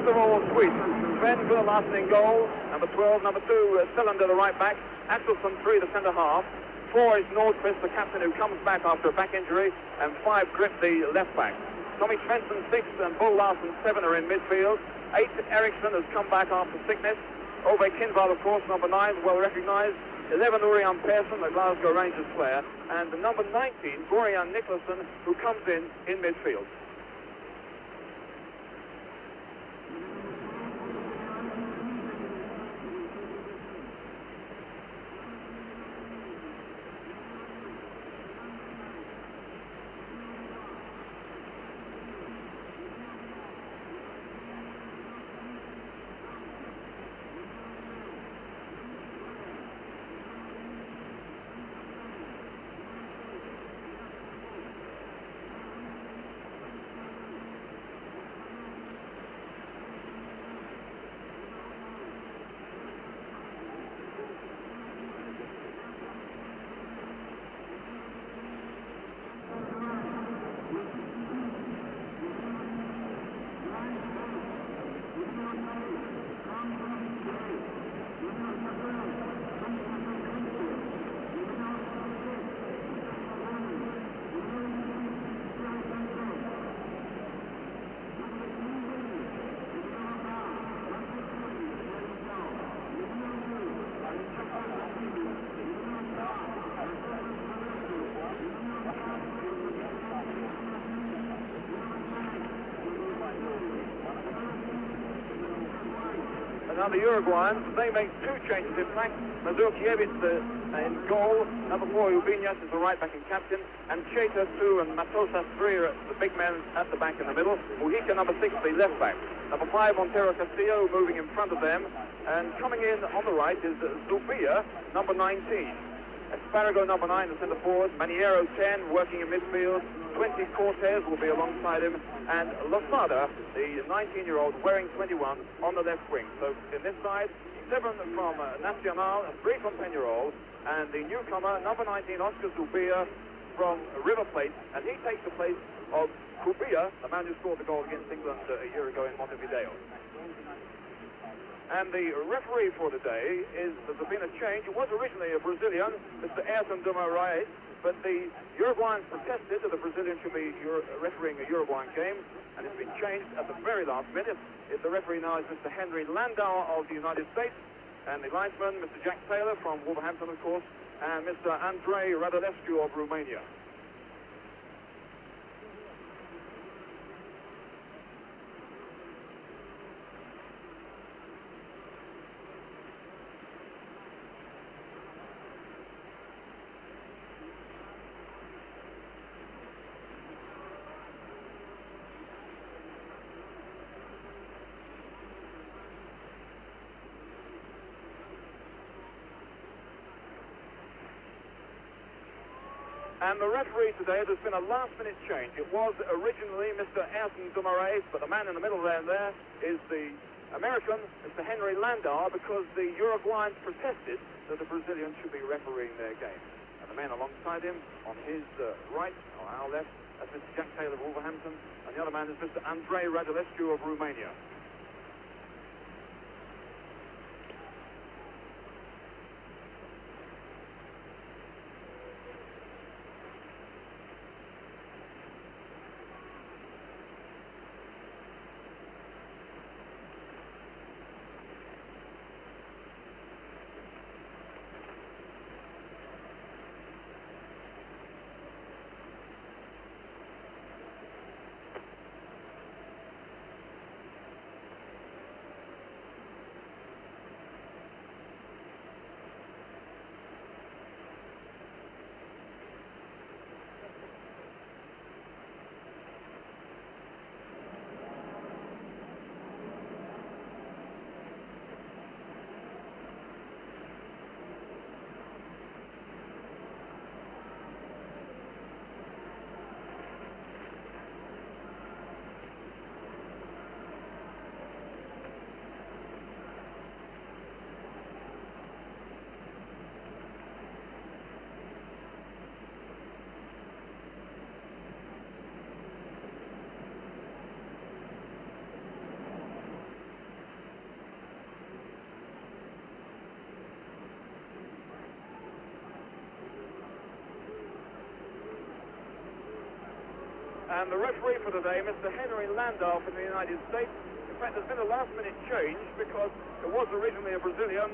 Those are all sweet. Sven Gunnarsson in goal. Number 12, number 2, Cylinder, the right back. Axelsson, 3, the centre half. 4 is Nordqvist, the captain, who comes back after a back injury. And 5, Grip, the left back. Tommy Svensson, 6, and Bo Larsen, 7 are in midfield. 8, Eriksson has come back after sickness. Ove Kindvall, of course, number 9, well recognised. 11, Urian Persson, the Glasgow Rangers player. And the number 19, Gorian Nicholson, who comes in midfield. Now the Uruguayans, they make 2 changes in fact. Mazurkiewicz in goal, number 4 Ubiñas is the right back and captain, and Cheta 2 and Matosas 3 are the big men at the back in the middle. Mujica, number 6, the left back. Number 5 Montero Castillo moving in front of them, and coming in on the right is Zubia, number 19. Esparrago, number 9, the centre forward. Maniero, 10, working in midfield. 20, Cortez will be alongside him. And Losada, the 19-year-old, wearing 21 on the left wing. So in this side, 7 from Nacional, 3 from Peñarol, and the newcomer, number 19, Oscar Zubia from River Plate. And he takes the place of Cubilla, the man who scored the goal against England a year ago in Montevideo. And the referee for today there's been a change. It was originally a Brazilian, Mr. Ayrton de Moraes, but the Uruguayans protested that the Brazilian should be refereeing a Uruguayan game, and it's been changed at the very last minute. The referee now is Mr. Henry Landau of the United States, and the linesman, Mr. Jack Taylor from Wolverhampton, of course, and Mr. Andrei Radulescu of Romania. And the referee today, there's been a last-minute change. It was originally Mr. Ayrton de Moraes, but the man in the middle there is the American, Mr. Henry Landau, because the Uruguayans protested that the Brazilians should be refereeing their game. And the man alongside him, on his right, or our left, that's Mr. Jack Taylor of Wolverhampton, and the other man is Mr. Andrei Radulescu of Romania. And the referee for today, Mr. Henry Landau from the United States. In fact, there's been a last-minute change because it was originally a Brazilian,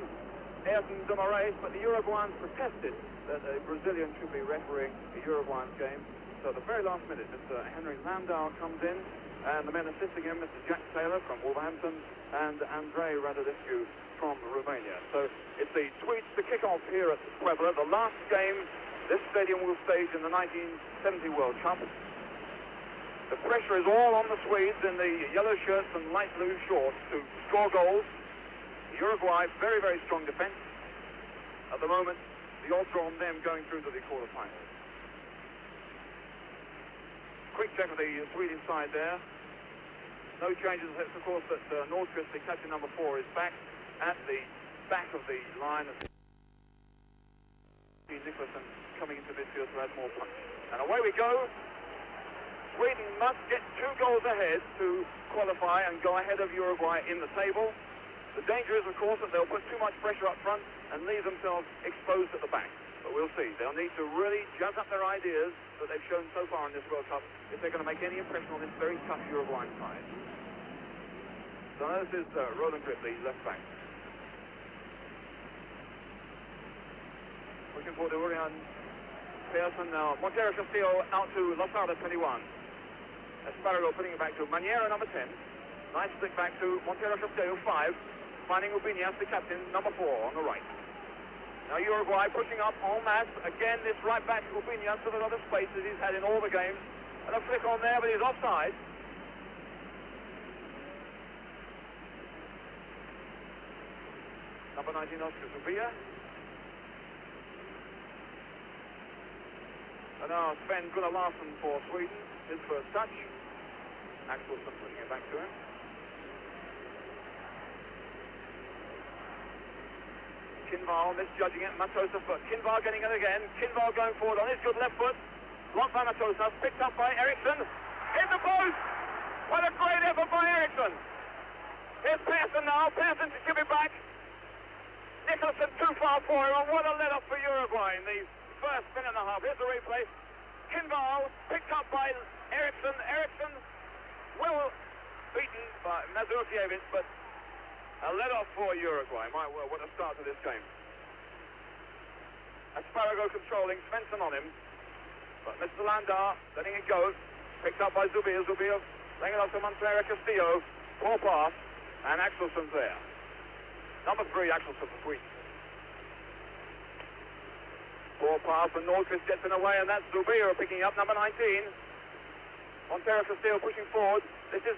Ayrton de Moraes, but the Uruguayans protested that a Brazilian should be refereeing the Uruguayan game. So at the very last minute, Mr. Henry Landau comes in, and the men assisting him, Mr. Jack Taylor from Wolverhampton and Andrei Radulescu from Romania. So it's the Swedes to kick off here at Puebla, the last game this stadium will stage in the 1970 World Cup. The pressure is all on the Swedes in the yellow shirts and light blue shorts to score goals. Uruguay, very, very strong defence. At the moment, the odds are on them going through to the quarterfinals. Quick check of the Swedish side there. No changes, except of course that Nordqvist, the captain number 4, is back at the back of the line. Nicholson coming into midfield to add more punch. And away we go. Sweden must get 2 goals ahead to qualify and go ahead of Uruguay in the table. The danger is, of course, that they'll put too much pressure up front and leave themselves exposed at the back. But we'll see. They'll need to really jazz up their ideas that they've shown so far in this World Cup if they're going to make any impression on this very tough Uruguayan side. So this is Roland Grip, the left back. Looking forward to Urian Pearson now. Montero Castillo out to Losada, 21. Esparrago putting it back to Maniera, number 10. Nice flick back to Montero Castillo, 5. Finding Ubiñas, the captain, number 4 on the right. Now Uruguay pushing up en masse. Again, this right back to Ubiñas with a lot of space that he's had in all the games. And a flick on there, but he's offside. Number 19, Oscar Zubia. And now Sven Gunnar Larsson for Sweden, his first touch. Axelsson putting it back to him. Kinval misjudging it, Matosa, but Kinval getting it again. Kinval going forward on his good left foot. Blocked by Matosa, picked up by Eriksson. Hit the post! What a great effort by Eriksson! Here's Pearson now, Pearson to give it back. Nicholson too far for him, and what a let-off for Uruguay in the first minute and a half. Here's the replay. Kinval picked up by Eriksson. Eriksson well beaten by Mazurkiewicz, but a let-off for Uruguay. My word, what a start to this game. Esparrago controlling, Svensson on him. But Mr. Landau letting it go. Picked up by Zubia. Zubia laying it off to Montero Castillo. Poor pass, and Axelsson's there. Number 3, Axelsson for Sweden. Poor pass, and Nordqvist gets in the way, and that's Zubia picking up, number 19. Montero Castillo pushing forward. This is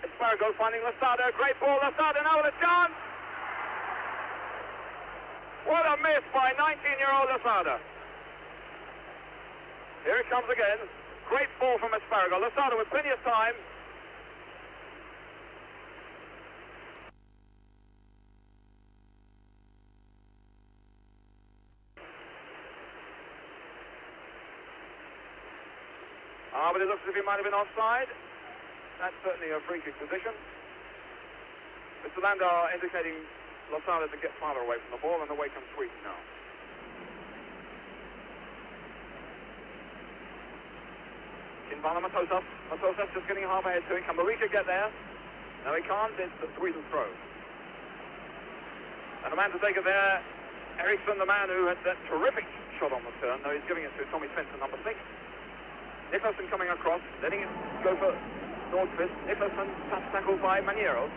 Esparrago finding Losada. Great ball, Losada now with a chance. What a miss by 19-year-old Losada. Here it comes again. Great ball from Esparrago. Losada with plenty of time. But it looks as if he might have been offside. That's certainly a free kick position. Mr. Landau indicating Losada to get farther away from the ball, and away comes Sweden now. Kinval and Matosas. Matosas just getting half ahead to him. Can Marika get there? No, he can't. It's the Sweden throw. And the man to take it there, Eriksson, the man who had that terrific shot on the turn. Now he's giving it to Tommy Svensson, number 6. Nicholson coming across, letting it go for Nordqvist. Nicholson tackled by Maniero.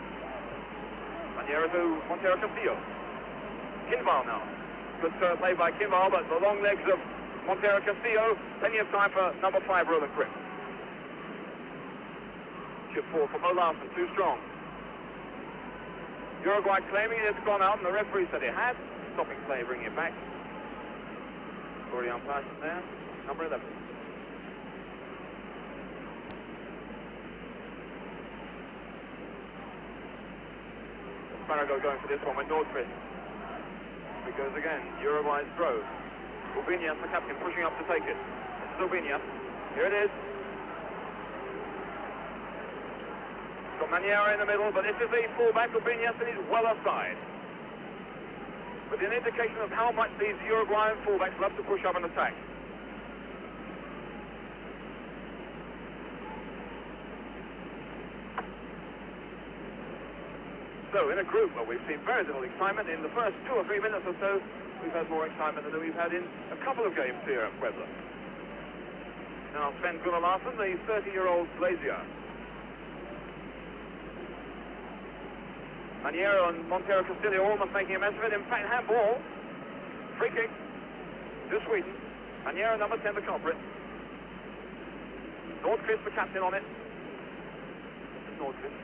Maniero to Montero Castillo. Kinval now. Good play by Kinval, but the long legs of Montero Castillo. Plenty of time for number 5, Roland Grip. Chip forward for Mo Larsson, too strong. Uruguay claiming it had gone out, and the referee said it had. Stopping play, bringing it back. Florian Persson there, number 11. Esparrago going for this one with Nordqvist. He goes again. Uruguay's throw. Ubiñas, the captain, pushing up to take it. This is Ubiñas. Here it is. Got Maniera in the middle, but this is the fullback, Ubiñas, and he's well offside. With an indication of how much these Uruguayan fullbacks love to push up and attack. So in a group where we've seen very little excitement, in the first 2 or 3 minutes or so, we've had more excitement than we've had in a couple of games here at Puebla. Now Sven Gunnar Larsson, the 30-year-old Glazier. Maniero and Montero Castillo almost making a mess of it. In fact, handball. Free kick to Sweden. Maniero, number 10, the culprit. Nordqvist, the captain on it. Nordqvist.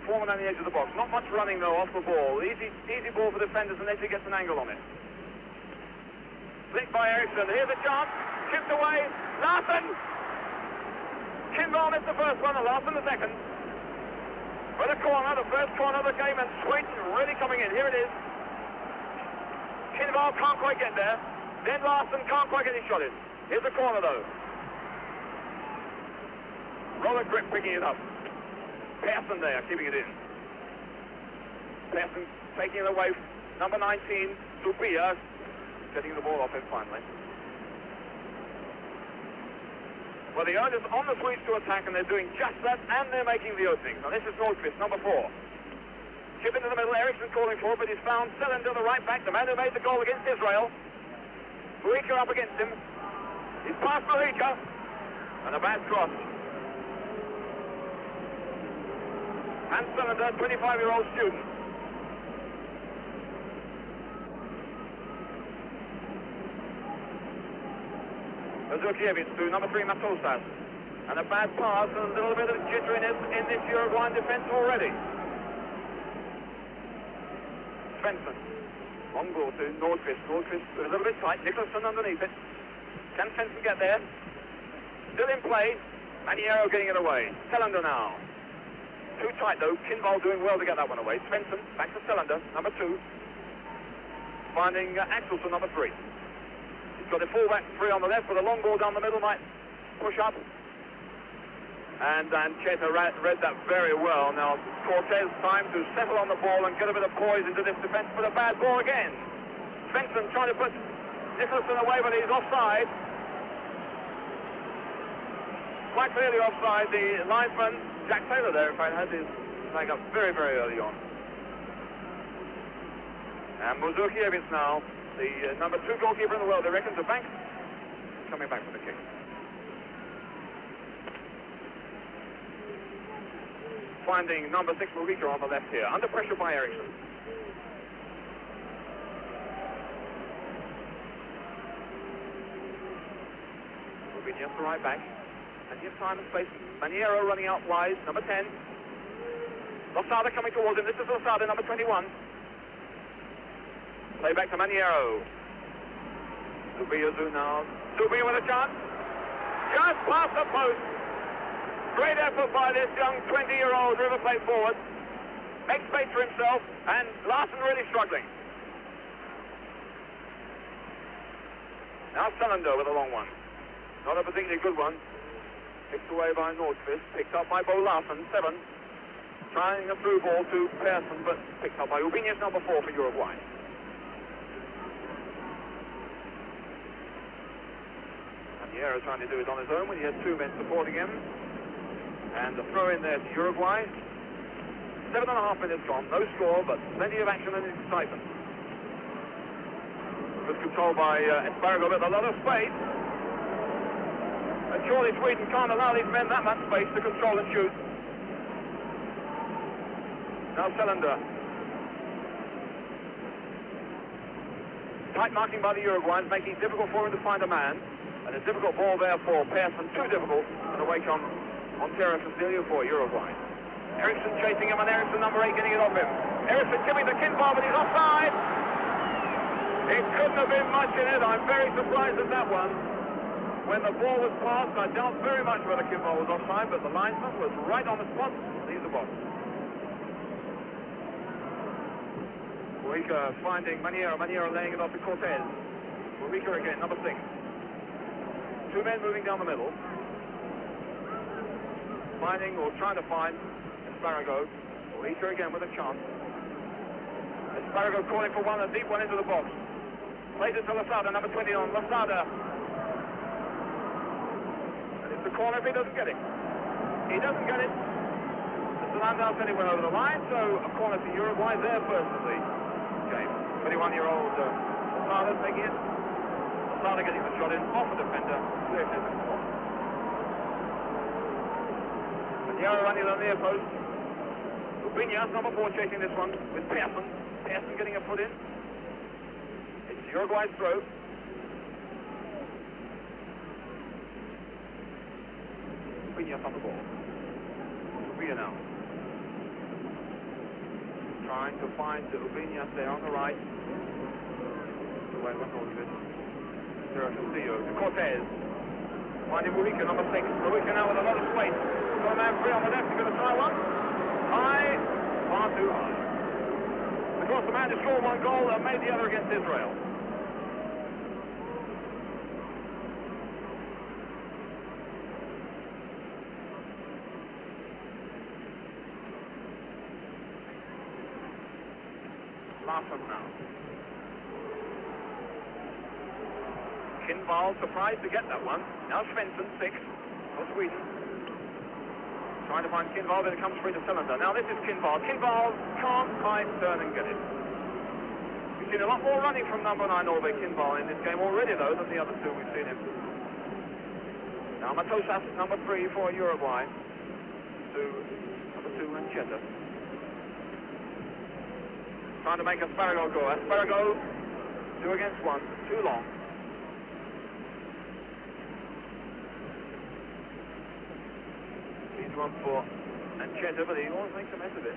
Foreman on the edge of the box. Not much running, though, off the ball. Easy ball for defenders unless he gets an angle on it. Flicked by Eriksson. Here's a chance. Chipped away. Larsson! Kimball missed the first one, and Larsson the second. But a corner, the first corner of the game, and Sweden really coming in. Here it is. Kimball can't quite get there. Then Larsson can't quite get his shot in. Here's the corner, though. Roller grip picking it up. Persson there, keeping it in. Persson taking it away. Number 19, Subia, getting the ball off him finally. Well, the owners on the Swedes to attack, and they're doing just that, and they're making the opening. Now, this is Nordqvist, number 4. Chip into the middle, Eriksson calling for it, but he's found Cylinder, the right back, the man who made the goal against Israel. Mujica up against him. He's past Mujica, and a bad cross. And Cylinder, 25-year-old student. Mazurkiewicz to number 3, Matosas. And a bad pass and a little bit of jitteriness in this Uruguayan defense already. Svensson. Long ball to Nordqvist. Nordqvist a little bit tight. Nicholson underneath it. Can Svensson get there? Still in play. Maniero getting it away. Cylinder now. Too tight though. Kimball doing well to get that one away. Svensson back to Cylinder, number 2. Finding Axelsson, number 3. He's got a fullback 3 on the left, but a long ball down the middle might push up. And Cheta read that very well. Now Cortez time to settle on the ball and get a bit of poise into this defense, but a bad ball again. Svensson trying to put Nicholson away, but he's offside. Quite clearly offside. The linesman, Jack Taylor there, in fact, had his flag up very, very early on. And Mazurkiewicz now, the number 2 goalkeeper in the world, they reckon, to bank, coming back for the kick. Finding number 6 Mujica on the left here, under pressure by Eriksson. Rubinius, the right back. Plenty of time and space. Maniero running out wide, number 10. Losada coming towards him. This is Losada, number 21. Play back to Maniero. Subia now. Subia with a chance. Just past the post. Great effort by this young 20-year-old River Plate forward. Makes space for himself, and Larsson really struggling. Now Cylinder with a long one. Not a particularly good one. Picked away by Nordqvist, picked up by Bo Larsson, 7. Trying a through ball to Persson, but picked up by Urbinius, number 4 for Uruguay. Maniero trying to do it on his own when he had 2 men supporting him. And the throw in there to Uruguay. 7.5 minutes gone, no score, but plenty of action and excitement. Good control by Espargaro with a lot of space. And surely Sweden can't allow these men that much space to control and shoot. Now Cylinder. Tight marking by the Uruguayans, making it difficult for him to find a man. And a difficult ball there for Persson, too difficult. And away comes Montero Castillo for Uruguay. Eriksson chasing him, and Eriksson, number 8, getting it off him. Eriksson giving the Kimball, but he's offside. It couldn't have been much in it. I'm very surprised at that one. When the ball was passed, I doubt very much whether Kimball was offside, but the linesman was right on the spot. Leaves the box. Mujica finding Maniero. Maniero laying it off to Cortez. Mujica again, number 6. 2 men moving down the middle. Finding or trying to find Espargaro. Mujica again with a chance. Espargaro calling for one, a deep one into the box. Plays it to Losada, number 20 on Losada. And it's the corner if he doesn't get it. He doesn't get it. The Landau said he went over the line, so a corner to Uruguay, their first of the game. 21-year-old Lozada taking it. Lozada getting the shot in, off a defender, clear to the ball. Manero running on the near post. Ubiñas, number 4, chasing this one with Pearson. Pearson getting a foot in. It's Uruguay's throw. Ubiñas on the ball. Ubia now. Trying to find Ubiñas there on the right. Wait, one more of it. Castillo to Cortez. Finding Mujica, number 6. Mujica now with a lot of space. Got a man free on the left. He's going to try one. High. Far too high. Of course, the man who scored one goal and made the other against Israel. Larsson now. Kinval surprised to get that one. Now Svensson, 6 for Sweden. Trying to find Kinval, then it comes free to Cylinder. Now this is Kinval. Kinval can't quite turn and get it. We've seen a lot more running from number 9 Norway Kinval in this game already, though, than the other two we've seen him. Now Matosas, number 3 for Uruguay. To number 2 and Cheta. Trying to make Asparago go. Asparago, 2 against 1, too long. He's one for Ancheta, but he always makes a mess of it.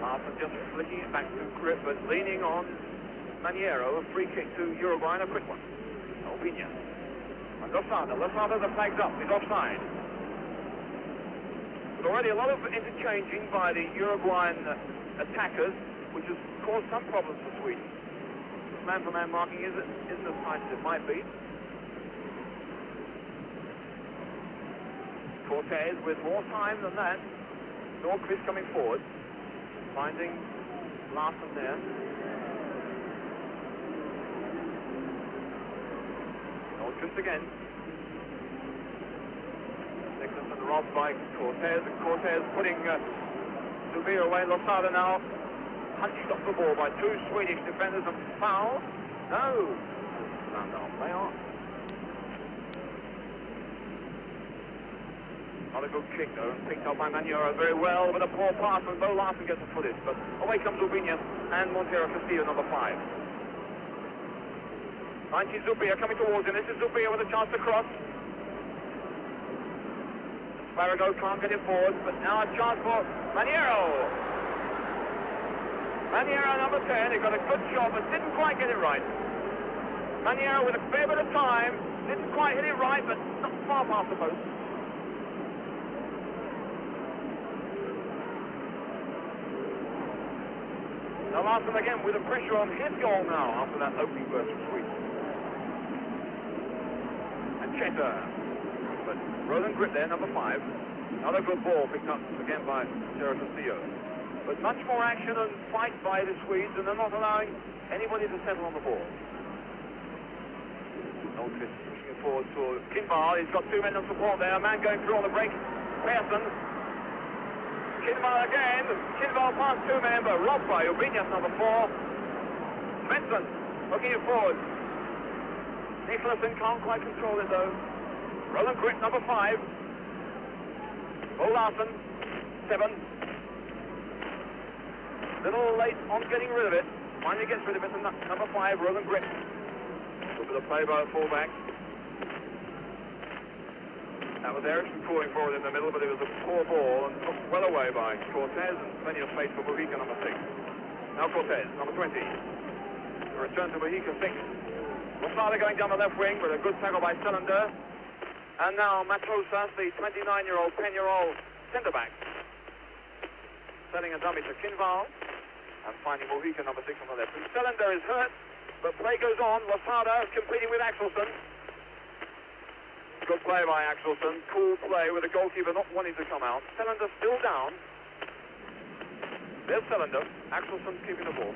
Larsson just flicking it back to Grip, but leaning on Maniero. A free kick to Uruguay and a quick one. Albina. And Lozada. Lozada, the flag's up. He's offside. But already a lot of interchanging by the Uruguayan attackers, which has caused some problems for Sweden. Man-for-man marking isn't as tight as it might be. Cortez with more time than that. Nordqvist coming forward, finding Larsson there. Nordqvist again. Nicholson robbed by Cortez, and Cortez putting Zubir away. Lozada now hunched off the ball by 2 Swedish defenders and foul. No. No, play on. Not a good kick though, picked up by Maniero very well, but a poor pass and Bo Larsson gets a footage. But away comes Ubiñas and Montero Castillo, number 5. 19 Zubir coming towards him. This is Zubir with a chance to cross. Asparago can't get it forward, but now a chance for Maniero. Maniero, number 10, he got a good shot, but didn't quite get it right. Maniero with a fair bit of time, didn't quite hit it right, but not far past the post. Now Larsson again with the pressure on his goal now after that opening burst from Sweden. And Cheta. But Roland Grip there, number 5. Another good ball picked up again by Montero Castillo. But much more action and fight by the Swedes, and they're not allowing anybody to settle on the ball. Nordqvist pushing it forward to Kinval. He's got 2 men on support there. A man going through on the break. Pearson. Kinval again. Kinval past 2 men, but robbed by Ubiñas, number 4. Svensson looking it forward. Nicholson can't quite control it though. Roland Grip, number 5. Bo Larsson, 7. Little late on getting rid of it. Finally gets rid of it. And number 5, Roland Grip. Look at the play by the fullback. That was Eriksson calling forward in the middle, but it was a poor ball and took well away by Cortez, and plenty of space for Mujica, number 6. Now Cortez, number 20. A return to Mujica, 6. Lozada going down the left wing with a good tackle by Cylinder. And now Matosas, the 29-year-old, 10-year-old centre-back, setting a dummy to Kinval and finding Mujica, number 6 on the left. And Cylinder is hurt, but play goes on. Lozada competing with Axelsson. Good play by Axelsson. Cool play with the goalkeeper not wanting to come out. Cylinder still down. There's Cylinder. Axelsson keeping the ball.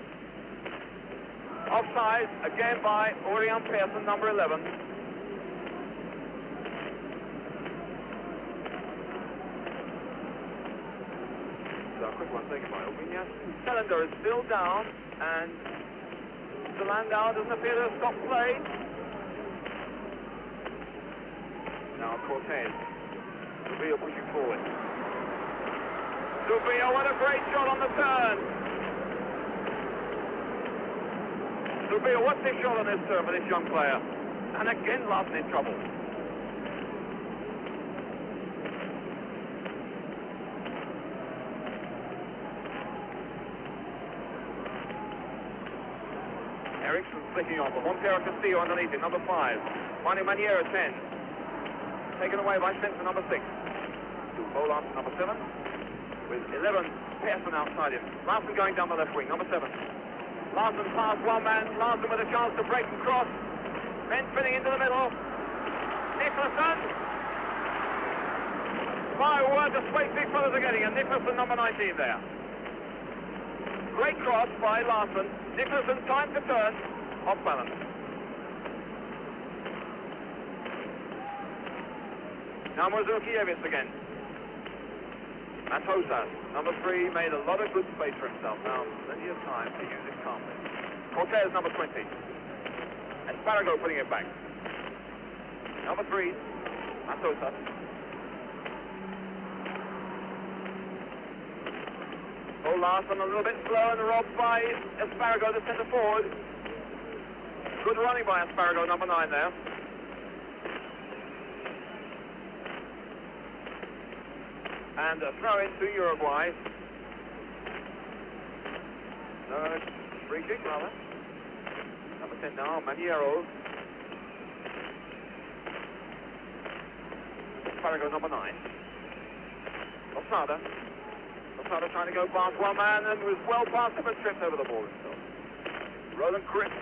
Offside again by Orion Pearson, number 11. a quick one taken by Albania. Cylinder is still down, and the Landau doesn't appear to have stopped play. Now Cortez. Zubia pushing forward. Zubia, what a great shot on the turn! Zubia, what's this shot on this turn for this young player? And again, Larson in trouble. Ericsson flicking off. Montero Castillo underneath it, number 5. Finding Maniera, 10. Taken away by Spencer, number 6. Bolan, number 7. With 11, Pearson outside him. Larson going down the left wing, number 7. Larson past one man. Larson with a chance to break and cross. Men fitting into the middle. Nicholson. My word, the space these fellas are getting. And Nicholson, number 19 there. Great cross by Larson. Nicholson, time to turn. Off balance. Now Mozurkiewicz again. Matosas, number 3, made a lot of good space for himself. Now, plenty of time to use it calmly. Cortez, number 20. Esparrago putting it back. Number 3, Matosas. Oh, Larson a little bit slow and robbed by Esparrago, the centre forward. Good running by Esparrago, number 9 there. And a throw into Uruguay. Free kick, rather. Number 10 now, Maniero. Esparrago, number 9. Losada. Losada trying to go past one man and was well past him and tripped over the ball himself. Roland Cripp.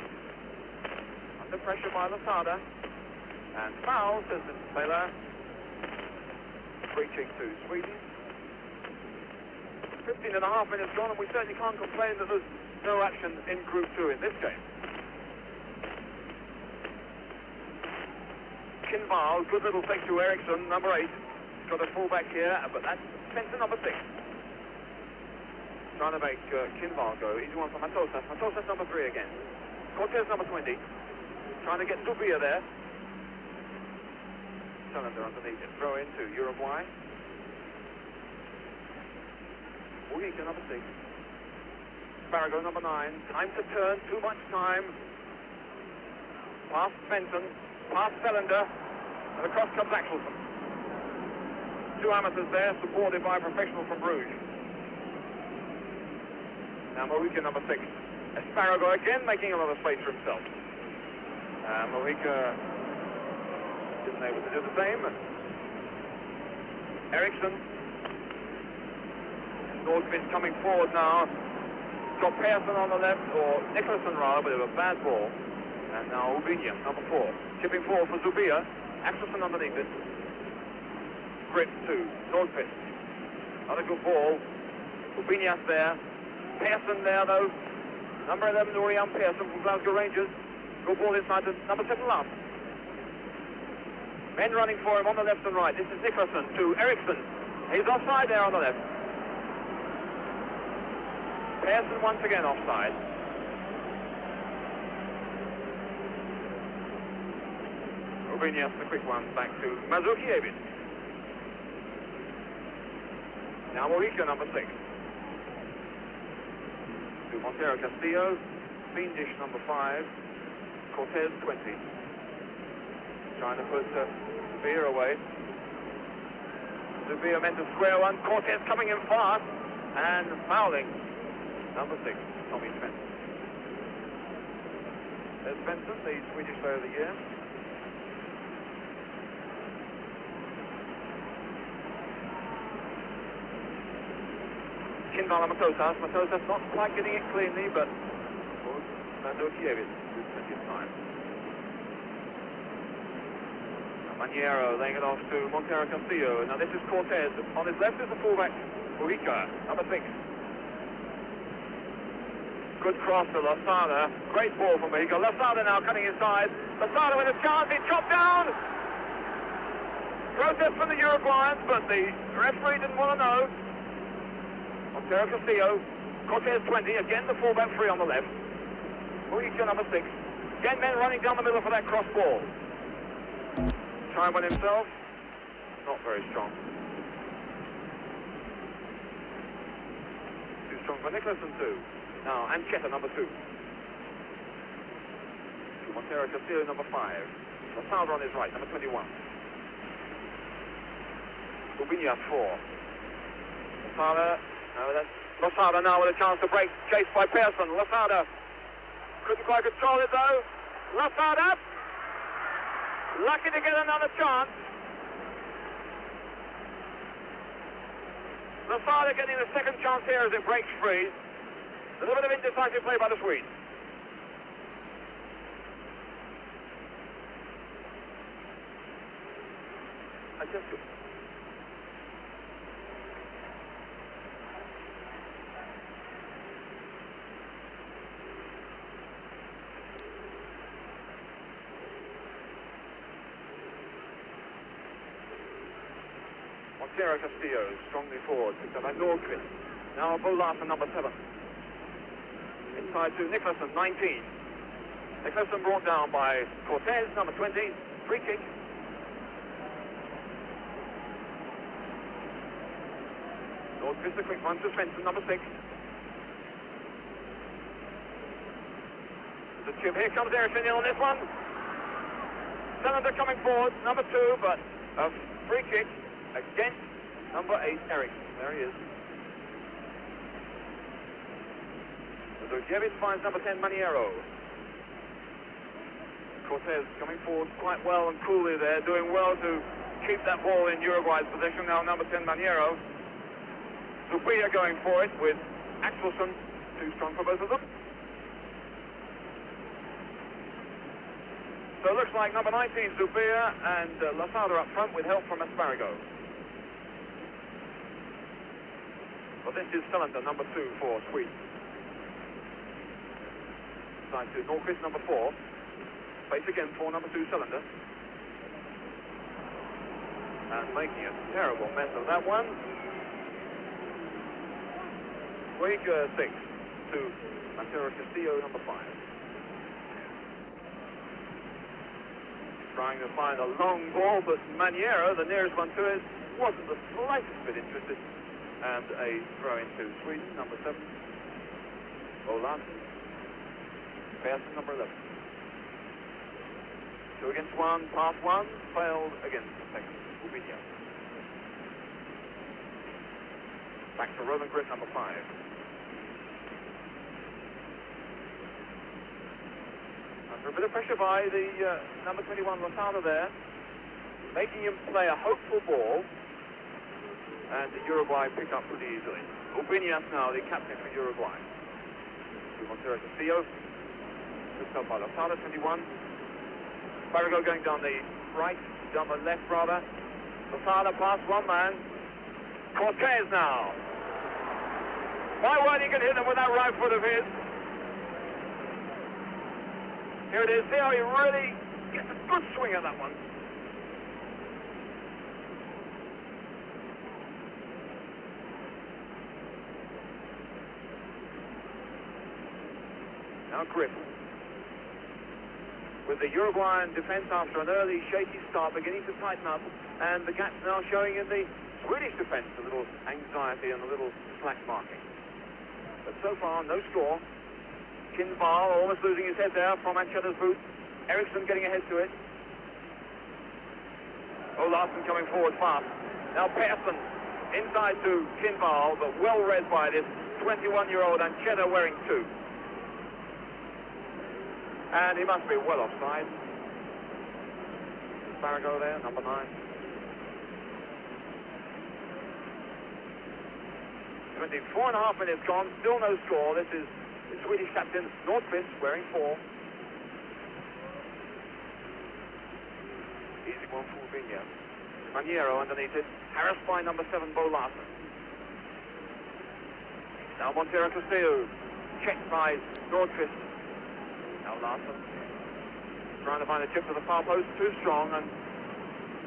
Under pressure by Losada. And foul, says Mr. Taylor. Free kick to Sweden. 15 and a half minutes gone, and we certainly can't complain that there's no action in Group 2 in this game. Kinval, good little flick to Ericsson, number 8. He's got a fullback here, but that's Spencer, number 6. Trying to make Kinval go. Easy one for Matosas. Matosas, number 3 again. Cortez, number 20. Trying to get Zubia there. Cylinder underneath it. Throw into Uruguay. Mujica, number 6. Esparrago, number 9. Time to turn. Too much time. Past Benson. Past Cylinder. And across comes Axelson. 2 amateurs there, supported by a professional from Bruges. Now Mujica, number 6. Esparrago again making a lot of space for himself. Mujica isn't able to do the same. Ericsson. Nordqvist coming forward now. Got Pearson on the left, or Nicholson rather, but it was a bad ball. And now Urbina, number 4. Chipping forward for Zubia. Axelson underneath it. Grip to Nordqvist. Not a good ball. Urbina there. Pearson there though. Number 11, Urian Pearson from Glasgow Rangers. Good ball inside to number 7 Larson. Men running for him on the left and right. This is Nicholson to Ericsson. He's offside there on the left. Pearson once again offside. Urbina, the quick one back to Mozurkiewicz. Now Mujica, number 6. To Montero Castillo. Fiendish, number 5. Cortez, 20. Trying to put Zubia away. Zubia meant to square one. Cortez coming in fast and fouling. Number 6, Tommy Svensson. There's Svensson, the Swedish Player of the Year. Kinval and Matosas. Matosas not quite getting it cleanly, but Mozurkiewicz with plenty of time. Maniero laying it off to Montero Castillo. Now this is Cortez. On his left is the fullback, Mujica, number 6. Good cross to Losada. Great ball from Mujica. Losada now cutting inside. Losada with a chance. He's chopped down. Protest from the Uruguayans, but the referee didn't want to know. Montero Castillo, Cortez 20, again the fullback 3 on the left. Mujica number 6. Again men running down the middle for that cross ball. Time on himself, not very strong. Too strong for Nicholson 2. Now Ancheta number 2. Montero Castillo number 5. Losada on his right, number 21. Ubinia 4. Losada now with a chance to break, chased by Pearson. Losada couldn't quite control it though. Losada, lucky to get another chance. Losada getting the second chance here as it breaks free. A little bit of indecisive play by the Swedes. Montero Castillo strongly forward, picked up by Nordqvist. Now Bo Larsen, number 7. Inside to Nicholson, 19. Nicholson brought down by Cortez, number 20. Free kick. Nordqvist, a quick one to Svensson, number 6. The chip, here comes Eriksson on this one. Cylinder coming forward, number 2, but a free kick against number 8, Eriksson. There he is. Zurkiewicz finds number 10, Maniero. Cortez coming forward quite well and coolly there, doing well to keep that ball in Uruguay's possession. Now number 10, Maniero. Zubia going for it with Axelsson, too strong for both of them. So it looks like number 19, Zubia, and Losada up front with help from Asparago. But this is Cylinder, number 2 for Sweden. Side to Nordqvist, number 4. Face again for number 2, Cylinder. And making a terrible mess of that one. Week 6 to Montero Castillo, number 5. Trying to find a long ball, but Maniero, the nearest one to it, wasn't the slightest bit interested. And a throw into Sweden, number 7. Bo Larsen. Pearson, number 11. 2 against 1, pass 1, failed against the second. Ubinia. Back to Rosenqvist, number 5. Under a bit of pressure by the number 21 Losada there, making him play a hopeful ball, and Uruguay pick up pretty easily. Ubinia now, the captain for Uruguay. To Montero Castillo, picked up by Losada, 21. Barrago going down the right, down the left rather. Losada past one man. Cortez now. My word, he can hit them with that right foot of his. Here it is. See how he really gets a good swing at that one. Now grip. With the Uruguayan defence after an early shaky start beginning to tighten up, and the gaps now showing in the Swedish defence, a little anxiety and a little slack marking. But so far, no score. Kinval almost losing his head there from Ancheta's boot. Eriksson getting ahead to it. Oh, Larsen coming forward fast. Now Pearson inside to Kinval, but well read by this 21-year-old Ancheta wearing 2. And he must be well offside. Asparago there, number 9. 24.5 minutes gone, still no score. This is the Swedish captain, Nordqvist, wearing 4. Easy one for Ubinia. Maniero underneath it, harassed by number 7, Bo Larsen. Now Montero Castillo, checked by Nordqvist. Now Larsen, trying to find a chip to the far post, too strong, and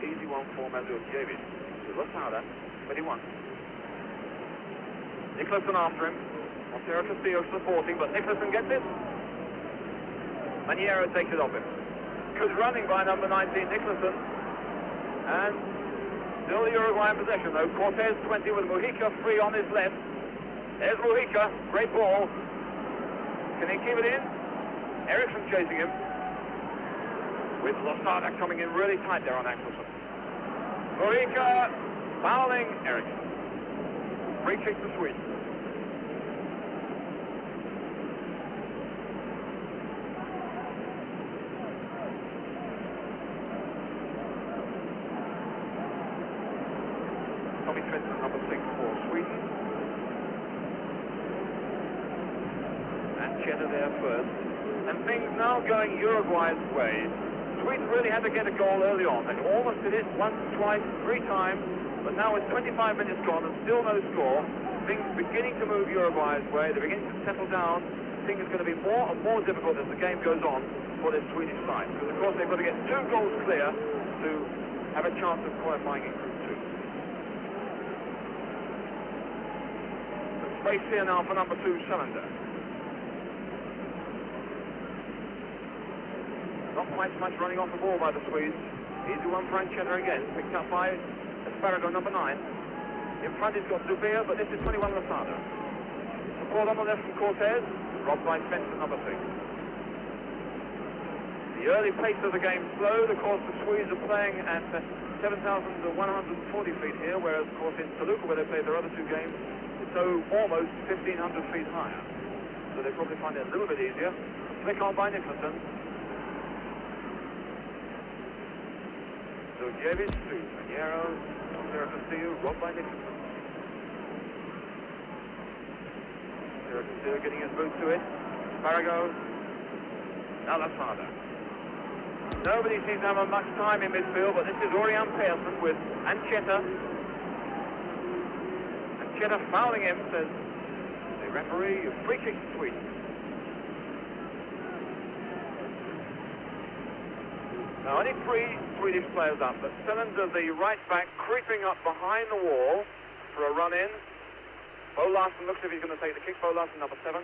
easy one for Zurkiewicz. To Losada, 21. Nicholson after him. Montero Castillo supporting, but Nicholson gets it. Maniero takes it off him. Good running by number 19, Nicholson. And still the Uruguayan possession, though. Cortez 20 with Mujica free on his left. There's Mujica, great ball. Can he keep it in? Eriksson chasing him. With Losada coming in really tight there on Axelson. Mujica fouling Eriksson. Free kick to Sweden. Tommy Svensson, number 6 for Sweden. And Cheddar there first. And things now going Uruguay's way. Sweden really had to get a goal early on. They almost did it once, twice, 3 times. But now with 25 minutes gone and still no score, things beginning to move Uruguay's way. They're beginning to settle down. Things are going to be more and more difficult as the game goes on for this Swedish side. Because of course they've got to get 2 goals clear to have a chance of qualifying in Group 2. Space here now for number 2, Salander. Not quite so much running off the ball by the Swedes. Easy one for Ancheta again. Picked up by Asparago, number 9. In front he's got Zubia, but this is 21 Losada. Support on the left from Cortez. Robbed by Svensson, number 6. The early pace of the game slowed. Of course, the Swedes are playing at 7,140 feet here, whereas, of course, in Toluca, where they played their other 2 games, it's almost 1,500 feet higher. So they probably find it a little bit easier. Flick on by Nicholson. So Javis to Maniero, Montero Castillo, robbed by Nicholson. Montero Castillo getting his boot to it. Asparago. Now Losada. Nobody seems to have much time in midfield, but this is Orion Persson with Ancheta. Ancheta fouling him, says the referee. Free kick to Sweden. Now only 3 Swedish players up, but Selander, the right back, creeping up behind the wall for a run in. Bo Larsen looks as if he's going to take the kick. Bo Larsen, number 7.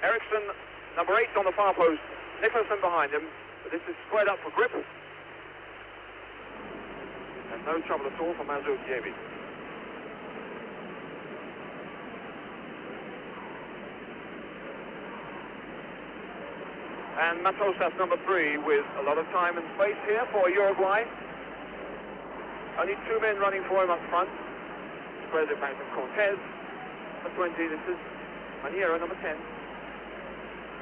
Eriksson, number 8 on the far post. Nicholson behind him, but this is squared up for grip. And no trouble at all for Mazurkiewicz. And Matosas, number 3, with a lot of time and space here for Uruguay. Only 2 men running for him up front. Squares it back to Cortez. Number 20, this is Maniero, number 10.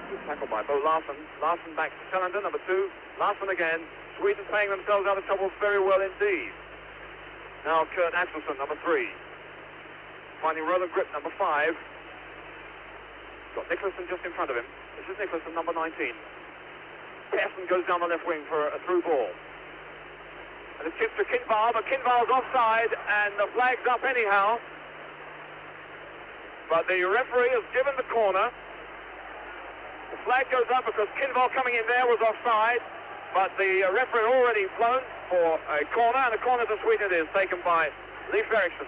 Good tackle by Bo Larsen. Larsen back to Selander, number 2. Larsen again. Sweden playing themselves out of trouble very well indeed. Now Kurt Axelsson, number 3. Finding Roland Grip, number 5. Got Nicholson just in front of him. This is Nicholson, number 19. Persson goes down the left wing for a through ball. And it's tipped to Kinval, but Kinval's offside, and the flag's up anyhow. But the referee has given the corner. The flag goes up because Kinval coming in there was offside, but the referee already flown for a corner, and the corner to Sweden it is, taken by Leif Eriksson.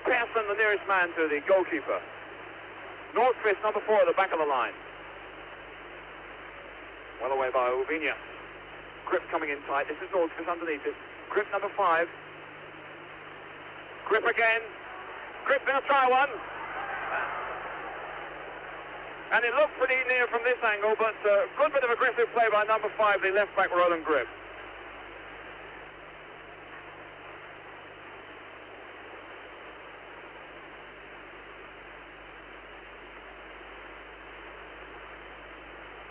Persson, the nearest man to the goalkeeper. Nordqvist, number 4, at the back of the line. Well away by Ubinia. Grip coming in tight. This is Nordqvist underneath it. Grip, number 5. Grip again. Grip going to try one. And it looked pretty near from this angle, but good bit of aggressive play by number 5, the left back Roland Grip.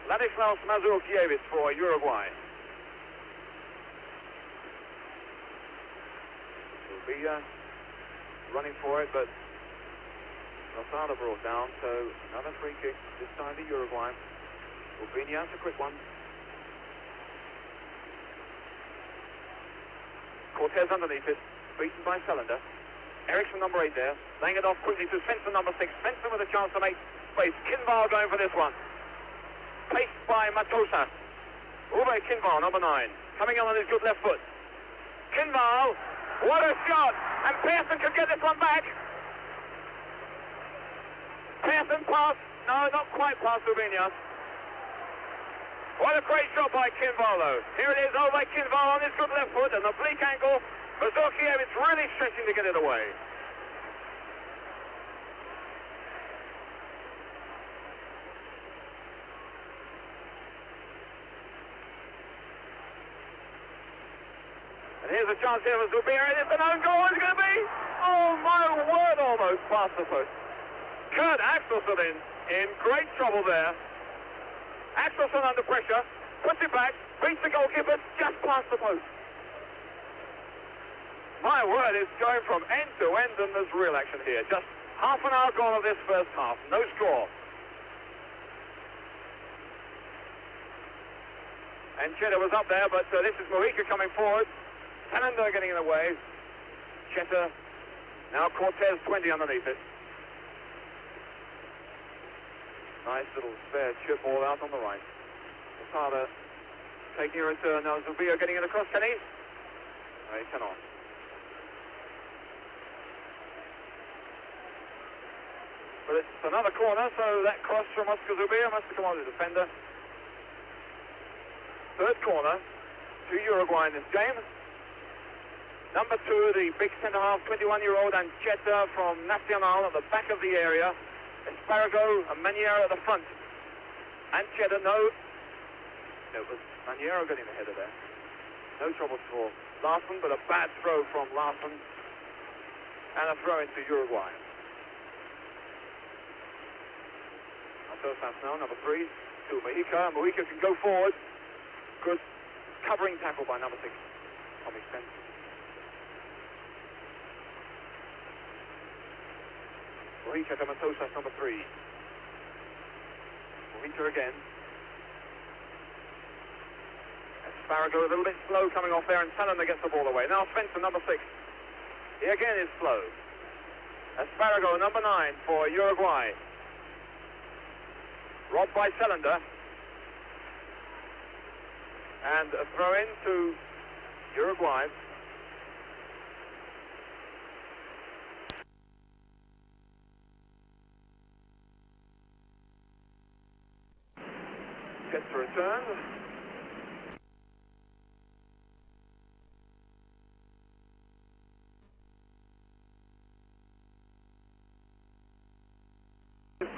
Ladislaus Mazurkiewicz for Uruguay. Will be running for it, but Losada brought down, so another free kick, this time to Uruguay. Ubinia, a quick one. Cortez underneath it, beaten by Selander. Eriksson, number 8 there, laying it off quickly to Svensson, number 6. Svensson with a chance to make space. Kinval going for this one. Paced by Matosas. Uwe Kinval, number 9, coming on his good left foot. Kinval, what a shot! And Pearson can get this one back. Pearson past, no, not quite past Urbinias. What a great shot by Kinval, though. Here it is, over by Kinval on his good left foot, and the bleak angle. Mazurkiewicz really stretching to get it away. And here's a chance here for Zubir. It is an own goal. It's going to be, oh my word, almost past the post. Kurt Axelsson in great trouble there. Axelsson under pressure, puts it back, beats the goalkeeper just past the post. My word, it's going from end to end, and there's real action here. Just half an hour gone of this first half, no score. And Cheddar was up there, but this is Mojica coming forward. Salander getting in the way. Cheddar, now Cortez 20 underneath it. Nice little spare chip ball out on the right. Posada taking a return. Now Zubir getting it across, can he? No, he cannot. But it's another corner, so that cross from Oscar Zubir must have come on the defender. Third corner to Uruguay in this game. Number 2, the big centre-half, 21-year-old Ancheta from Nacional at the back of the area. Esparrago and Maniero at the front. Ancheta, no. It was Maniero getting the header there. No trouble for Larson, but a bad throw from Larson. And a throw into Uruguay. Matosas now, number 3, to Mojica. Mojica can go forward. Good covering tackle by number 6, Tommy Spence. Mojica to Matosas, number 3. Mojica again. Esparrago a little bit slow coming off there, and Salander gets the ball away. Now Svensson, number 6. He again is slow. Esparrago, number 9 for Uruguay. Robbed by Salander. And a throw in to Uruguay. Gets the return.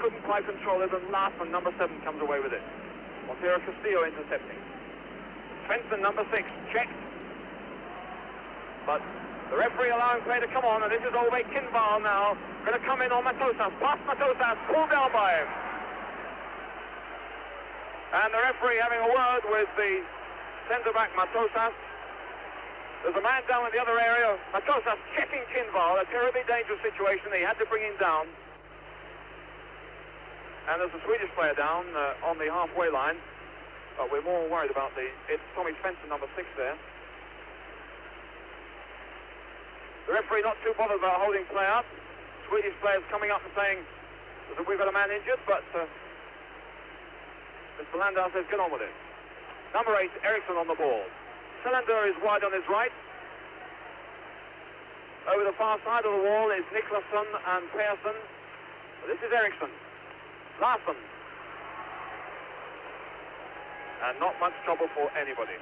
Couldn't quite control it, and Larson, number 7, comes away with it. Montero Castillo intercepting. Svensson, number 6, checked. But the referee allowing play to come on, and this is Ove Kinval now. Going to come in on Matosas. Past Matosas, pulled down by him. And the referee having a word with the centre-back Matosas. There's a man down in the other area. Matosas checking Kinval, a terribly dangerous situation. He had to bring him down. And there's a Swedish player down on the halfway line. But we're more worried about it's Tommy Svensson, number 6 there. The referee not too bothered about holding play up. Swedish players coming up and saying that we've got a man injured, but Mr. Landau says get on with it. Number 8, Eriksson on the ball. Salander is wide on his right. Over the far side of the wall is Nicholson and Persson. This is Eriksson. Larson. And not much trouble for anybody.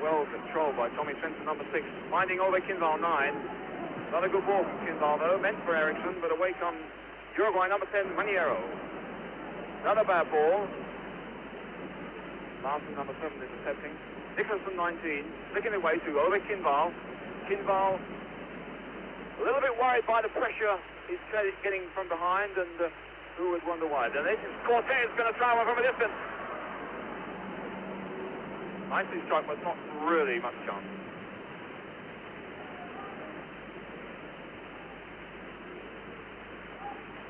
Well controlled by Tommy Svensson, number 6. Finding over Kinval, 9. Not a good ball from Kinval, though. Meant for Eriksson, but away comes Uruguay, number 10, Maniero. Another bad ball. Larson, number 7, intercepting. Nicholson, 19, flicking away to over Kinval. Kinval, a little bit worried by the pressure he's getting from behind, and who would wonder why. Then this is Cortez going to try one from a distance. Nicely struck, but not really much chance.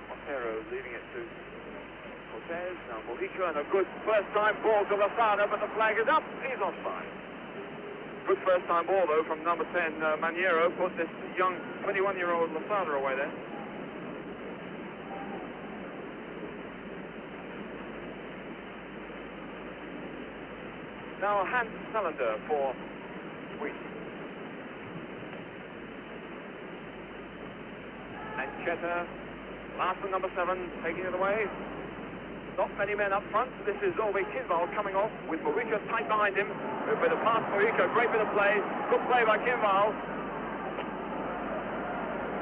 Montero leaving it to Cortez. Now Mojica, and a good first time ball to Lozada, but the flag is up. He's offside. Good first-time ball, though, from number 10, Maniero, put this young 21-year-old Lafada away there. Now Hans Salander for Sweden. And Cheta, Larsen, number 7, taking it away. Not many men up front. This is Ove Kinval coming off with Mojica tight behind him. A bit of pass for Mojica, great bit of play. Good play by Kinval.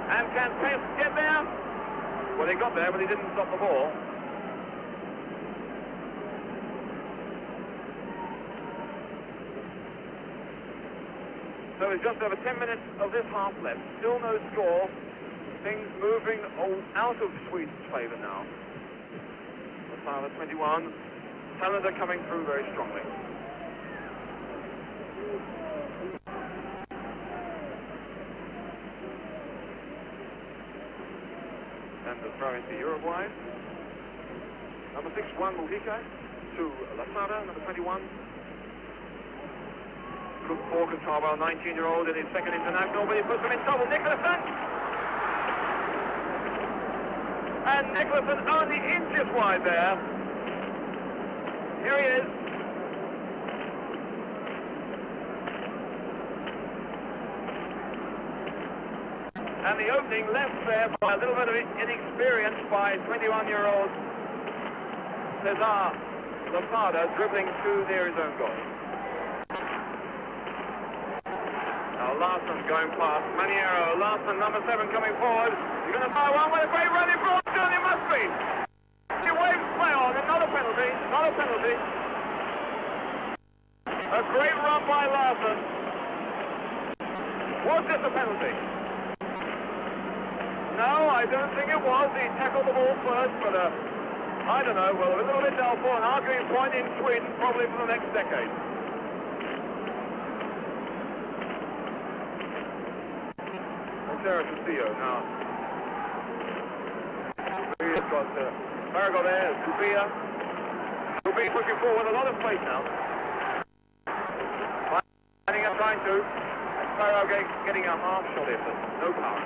And can Pes get there? Well, he got there, but he didn't stop the ball. So it's just over 10 minutes of this half left. Still no score. Things moving out of Sweden's favour now. Lafada 21. Salander coming through very strongly. And the throw into Uruguay. Number 6, Juan Mojica to Lafada, number 21. Good ball control by a 19-year-old in his second international, but he puts him in trouble. Nicholson! And Nicholson only inches wide there. Here he is. And the opening left there by a little bit of inexperience by 21-year-old Cesar Lafada, dribbling too near his own goal. Larsen going past Maniero. Larsen, number 7, coming forward. He's going to fire one with a great run in front. It must be. He waves play on. Not a penalty. Not a penalty. A great run by Larsen. Was this a penalty? No, I don't think it was. He tackled the ball first, but I don't know. Well, a little bit doubtful. An arguing point in Sweden, probably for the next decade. Castillo now. Zubia's got Farrago there, Zubia pushing forward a lot of space now. Finding up, trying to. Farrago getting a half shot here, but no power.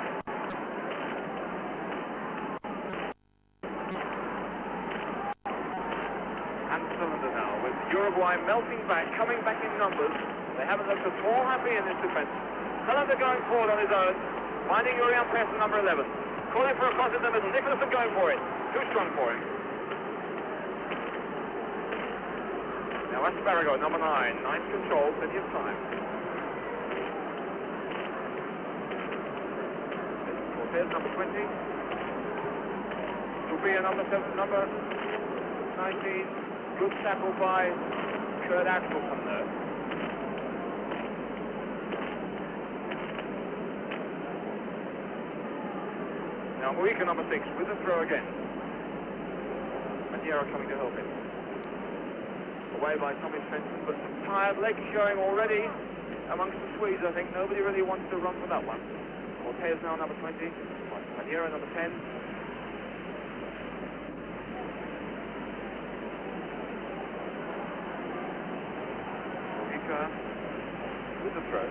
And Salander now, with Uruguay melting back, coming back in numbers. They haven't looked at all happy in this defense. Salander going forward on his own. Finding Urian Persson, number 11. Calling for a cross in the middle. Nicholson going for it. Too strong for him. Now Asparago, number 9. Nice control, plenty of time. Cortez, number 20. Zubia, number 7, number 19. Good tackle by Kurt Axelsson there. Now Mojica, number 6, with the throw again. Maniero coming to help him. Away by Tommy Svensson, but some tired legs showing already amongst the Swedes. I think nobody really wants to run for that one. Cortez now number 20. Maniero number 10. Mojica with the throw.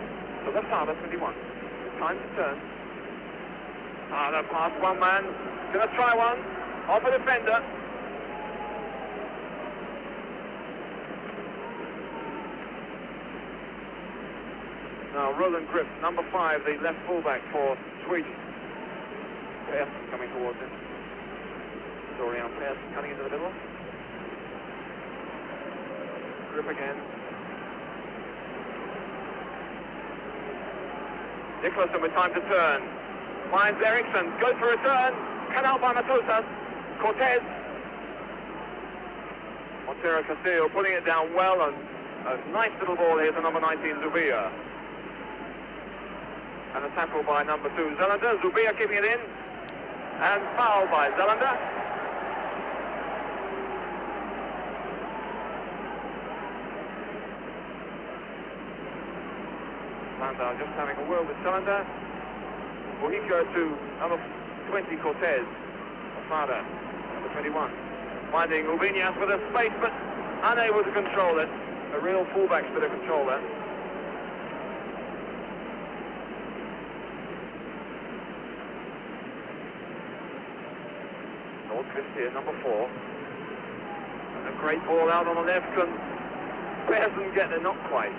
So that's Lafada 21. It's time to turn. That pass, one man. Gonna try one. Off a defender. Now Roland Grip, number 5, the left fullback for Sweden. Persson coming towards him. Dorian Persson cutting into the middle. Grip again. Nicholson with time to turn. Finds Eriksson, goes for a turn, cut out by Matosas. Cortez. Montero Castillo putting it down well, and a nice little ball here to number 19, Zubia. And a tackle by number 2, Zelander. Zubia keeping it in, and foul by Zelander. Landau just having a word with Zelander. Mojica to number 20, Cortez. Lafada, number 21. Finding Urbinias with a space, but unable to control it. A real fullback's bit of control there. Nordqvist here, number 4. And a great ball out on the left, and Persson get there, not quite.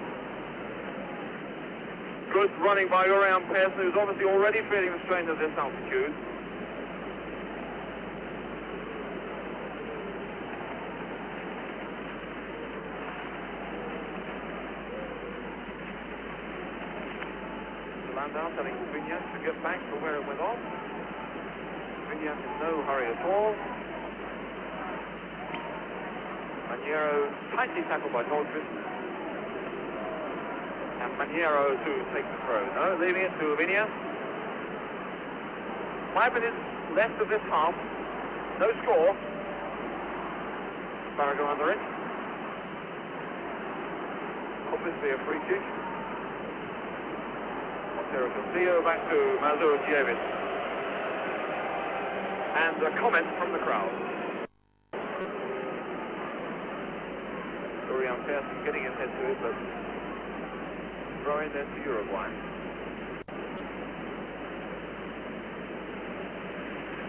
Good running by Urian Persson, who's obviously already feeling the strain of this altitude. Landau telling Vignas to get back to where it went off. Vignas in no hurry at all. Maniero tightly tackled by Nordqvist. And Maniero to take the throw. No, leaving it to Vignas. 5 minutes left of this half. No score. Barrago under it. Obviously a free kick. Castillo back to Mazurkiewicz. And a comment from the crowd. Urian Persson getting his head to it, but throwing then to Uruguay.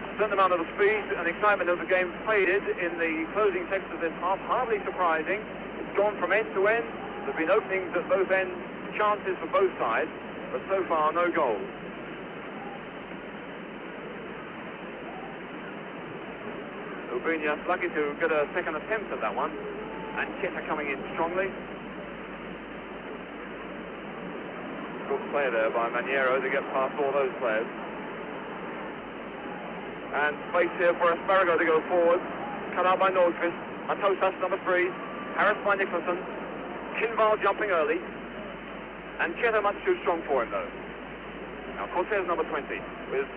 A certain amount of the speed and excitement of the game faded in the closing section of this half. Hardly surprising. It's gone from end to end. There have been openings at both ends, chances for both sides. But so far, no goals. Urbinius lucky to get a second attempt at that one. And Cheta coming in strongly. Good play there by Maniero to get past all those players. And space here for Asparago to go forward. Cut out by Nordqvist. Matosas, number 3. Harris by Nicholson. Kinval jumping early. And Cheta much too strong for him, though. Now, Cortez, number 20, with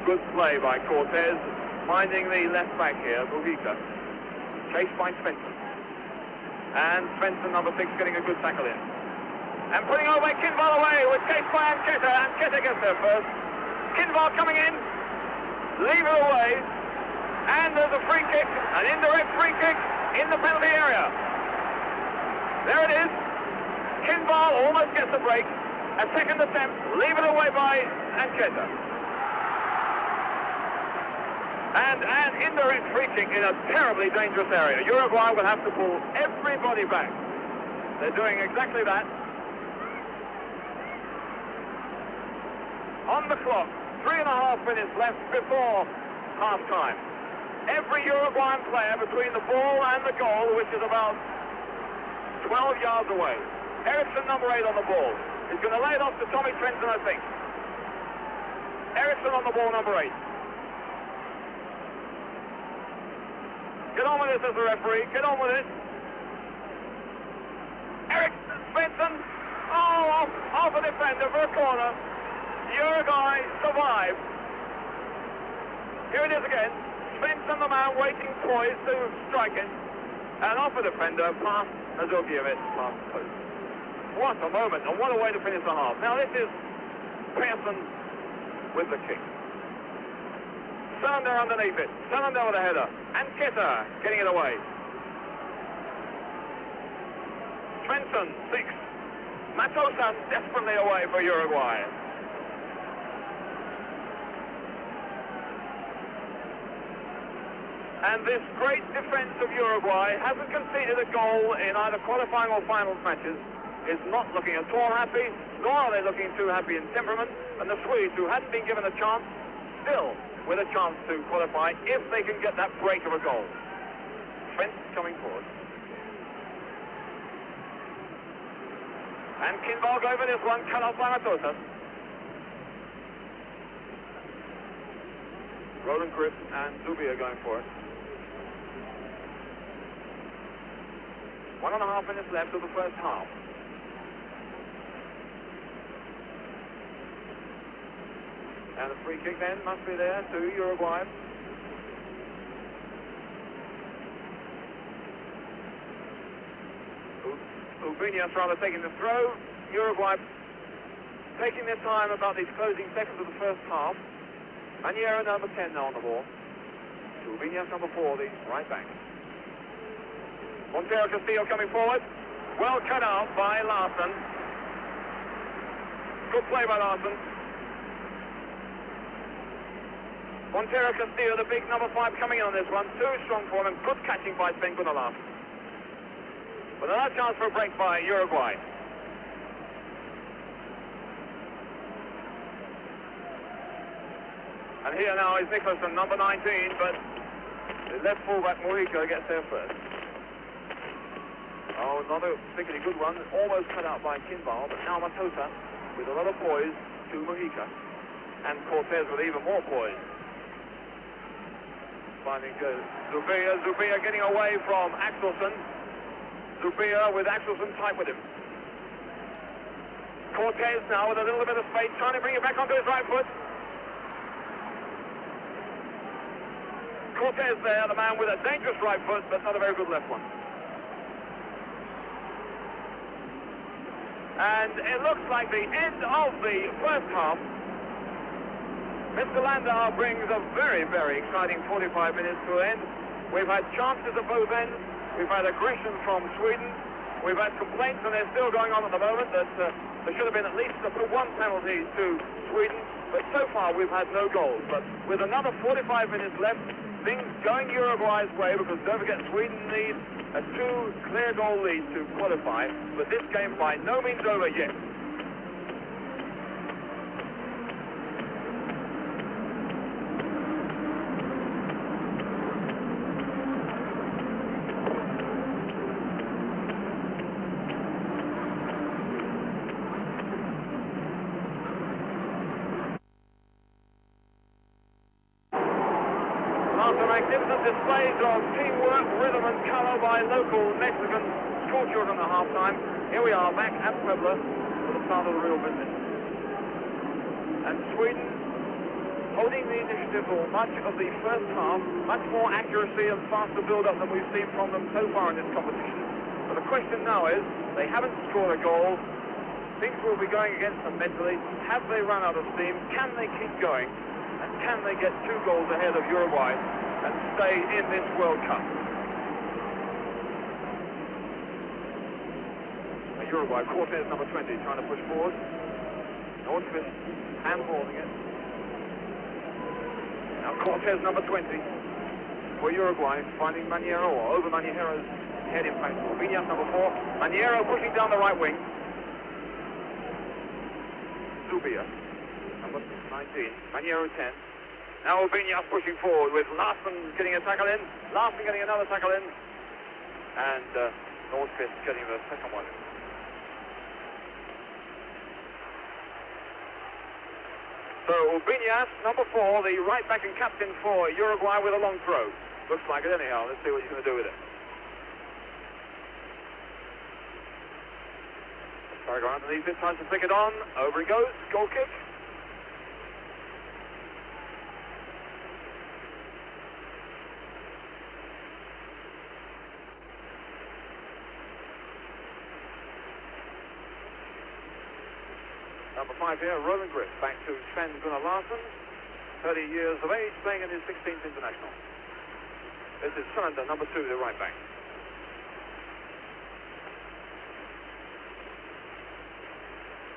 good play by Cortez, finding the left back here, Bugica. Chased by Svensson. And Svensson, number 6, getting a good tackle in. And putting over Kinval away with chased by Ancheta. Ancheta gets there first. Kinval coming in. Leave it away. And there's a free kick, an indirect free kick in the penalty area. There it is. Kinval almost gets a break. A second attempt, leave it away by Ancheta. And an indirect free kick in a terribly dangerous area. Uruguay will have to pull everybody back. They're doing exactly that. On the clock, 3.5 minutes left before half-time. Every Uruguayan player between the ball and the goal, which is about 12 yards away. Eriksson, number 8, on the ball. He's going to lay it off to Tommy Trenton, I think. Eriksson on the ball, number 8. Get on with this as a referee. Get on with it. Eriksson, Svensson. Oh, off a defender for a corner. Uruguay survived. Here it is again. Svensson, the man, waiting poised to strike it. And off a defender past Mazurkiewicz, past the post. What a moment, and what a way to finish the half. Now this is Persson with the kick. Salander underneath it. Salander with a header. And Cheta getting it away. Trenton, 6. Matosas desperately away for Uruguay. And this great defence of Uruguay hasn't conceded a goal in either qualifying or finals matches. Is not looking at all happy, nor are they looking too happy in temperament. And the Swedes, who hadn't been given a chance, still with a chance to qualify if they can get that break of a goal. Trent coming forward. And Kinval going for this one, cut off by Matosas. Roland Griff and Zubia going for it. 1.5 minutes left of the first half. And the free kick then must be there to Uruguay. Urbinius rather taking the throw. Uruguay taking their time about these closing seconds of the first half. Maniero, number 10 now on the ball. Urbinius, number 4, the right back. Montero Castillo coming forward. Well cut out by Larsson. Good play by Larsson. Montero Castillo, the big number 5, coming in on this one. Too strong for him. Good catching by Sven Gunnar. But another chance for a break by Uruguay. And here now is Nicholson, number 19, but the left fullback Mujica gets there first. Oh, another particularly good one, almost cut out by Kimball, but now Matosa with a lot of poise to Mujica. And Cortez with even more poise. Finding Zubia getting away from Axelson. Zubia with Axelson tight with him. Cortez now with a little bit of space, trying to bring it back onto his right foot. Cortez there, the man with a dangerous right foot, but not a very good left one. And it looks like the end of the first half. Mr. Landau brings a very, very exciting 45 minutes to an end. We've had chances at both ends. We've had aggression from Sweden. We've had complaints, and they're still going on at the moment, that there should have been at least one penalty to Sweden. But so far, we've had no goals. But with another 45 minutes left, things going Uruguay's way, because don't forget, Sweden needs a 2 clear goal lead to qualify. But this game by no means over yet. After magnificent displays of teamwork, rhythm and colour by local Mexican school children at half-time, here we are back at Puebla for the start of the real business. And Sweden holding the initiative for much of the first half, much more accuracy and faster build-up than we've seen from them so far in this competition. But the question now is, they haven't scored a goal, things will be going against them mentally. Have they run out of steam? Can they keep going? And can they get 2 goals ahead of Uruguay and stay in this World Cup? Uruguay, Cortez number 20, trying to push forward. Nordqvist handballing it. Now Cortez number 20 for Uruguay, finding Maniero, or over Maniero's head in fact. Viñas number 4. Maniero pushing down the right wing. Zubia, number 19. Maniero 10. Now Viñas pushing forward with Larsen getting a tackle in. Larsen getting another tackle in. And Nordqvist getting the second one. So Viñas, number 4, the right back and captain for Uruguay with a long throw. Looks like it anyhow. Let's see what he's going to do with it. Sorry, going underneath it, tries to flick it on. Over he goes. Goal kick. Number 5 here, Roland Griff, back to Sven Gunnar Larsen, 30 years of age, playing in his 16th international. This is Cylinder, number 2, the right back.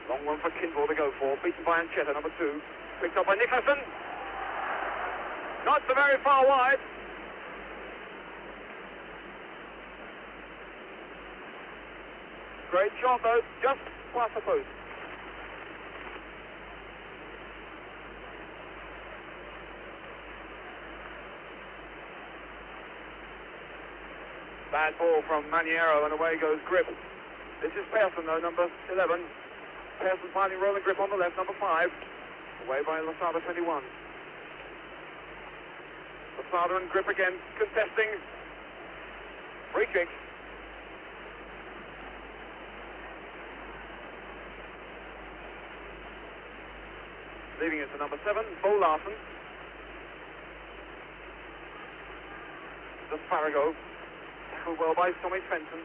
Long one for Kindle to go for, beaten by Anchetta, number 2. Picked up by Nicholson. Not so very far wide. Great shot though, just past the post. Bad ball from Maniero, and away goes Grip. This is Persson, though, number 11. Persson finding Roland Grip on the left, number 5. Away by Losada, 21. Losada and Grip again, contesting. Free kick. Leaving it to number 7, Bo Larsen. The Farago. Well by Tommy Fenton.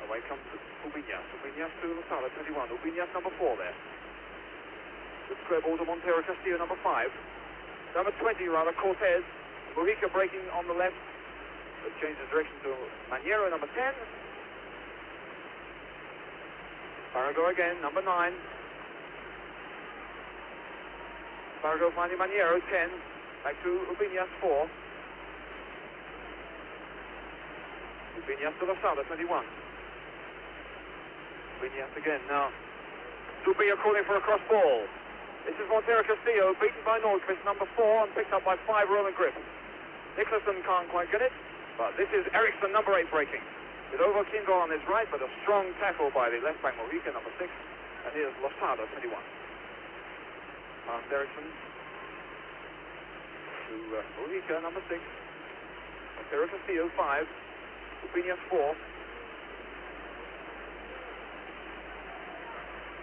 Away comes Ubiñas. Ubiñas to Losada, 21. Ubiñas number 4 there. Good square ball to Montero Castillo, number 5. Number 20 rather, Cortez. Mujica breaking on the left. But changes direction to Maniero, number 10. Farago again, number 9. Farago finding Maniero, 10. Back to Ubiñas 4. Ubiñas to Losada, 21. Ubiñas again now. Zubia calling for a cross ball. This is Montero Castillo, beaten by Nordqvist, number 4, and picked up by 5 Roland Grip. Nicholson can't quite get it, but this is Eriksson, number 8, breaking. With Ovo Kindle on his right, but a strong tackle by the left back Mojica, number 6. And here's Losada, 21. Past Eriksson to Mojica, number 6. Montero Castillo, 5. Ubiñas, 4.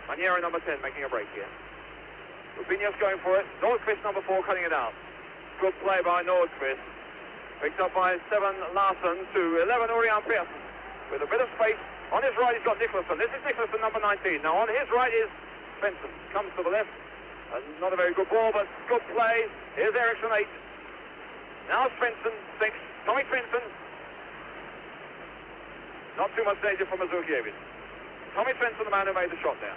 Maniero, number 10, making a break here. Ubiñas going for it. Nordqvist, number 4, cutting it out. Good play by Nordqvist. Picked up by 7 Larsson to 11 Urian Pearson. With a bit of space. On his right, he's got Nicholson. This is Nicholson, number 19. Now, on his right is Svensson. Comes to the left. Not a very good ball, but good play. Here's Eriksson, 8. Now Svensson, 6. Tommy Svensson. Not too much danger from Mazurkiewicz. Tommy Svensson, the man who made the shot there.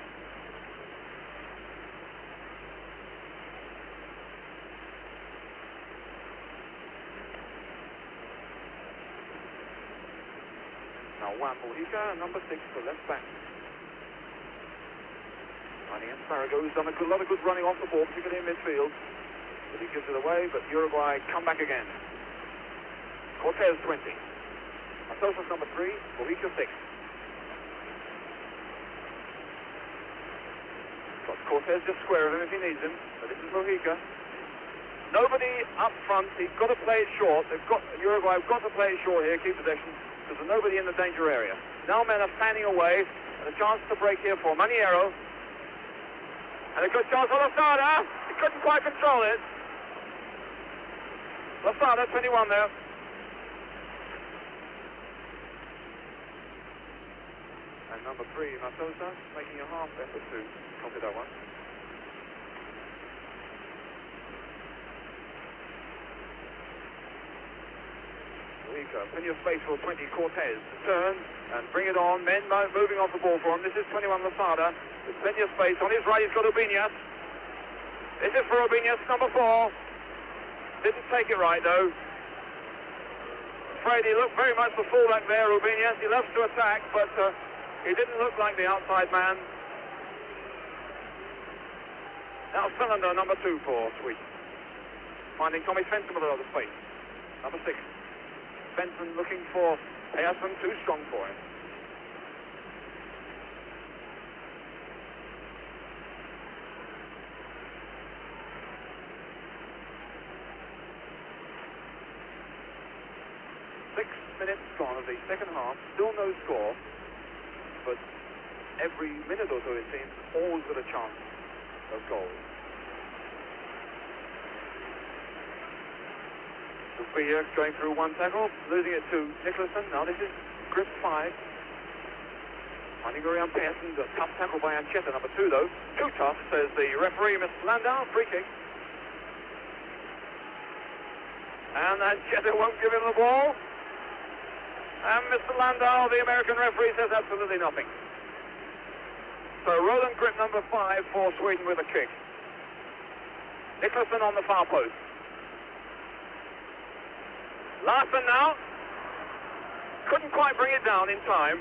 Now Juan Mojica, number 6, the left back. Running in Sarago, who's done a lot of good running off the ball, particularly in midfield. But he gives it away, but Uruguay come back again. Cortez, 20. Matosas, number 3, Mojica, 6. Got Cortez just square of him if he needs him, but this is Mojica. Nobody up front, he's got to play it short. Uruguay have got to play it short here, keep possession, because there's nobody in the danger area. Now men are fanning away, and a chance to break here for Maniero. And a good chance for Losada. He couldn't quite control it. Losada, 21 there. And number 3, Matosa, making a half effort to copy that one. Plenty of space for 20 Cortez to turn and bring it on. Men moving off the ball for him. This is 21 Losada. With plenty of space. On his right, he's got Ubiñas. This is for Ubiñas, number 4. Didn't take it right, though. Afraid he looked very much the fullback there, Ubiñas. He loves to attack, but he didn't look like the outside man. Now Cylinder, number 2 for Sweden. Finding Tommy Svensson with a lot of space. Number 6. Svensson looking for Pearson, too strong for him. Minutes gone of the second half, still no score, but every minute or so it seems always got a chance of goal. Sophia going through one tackle, losing it to Nicholson. Now this is Grip 5. Finding Urian Pearson, a tough tackle by Ancheta, number 2 though. Too tough, says the referee, Mr. Landau, free kick. And Ancheta won't give him the ball. And Mr. Landau, the American referee, says absolutely nothing. So Roland Grip, number 5 for Sweden with a kick. Nicholson on the far post. Larsson now. Couldn't quite bring it down in time.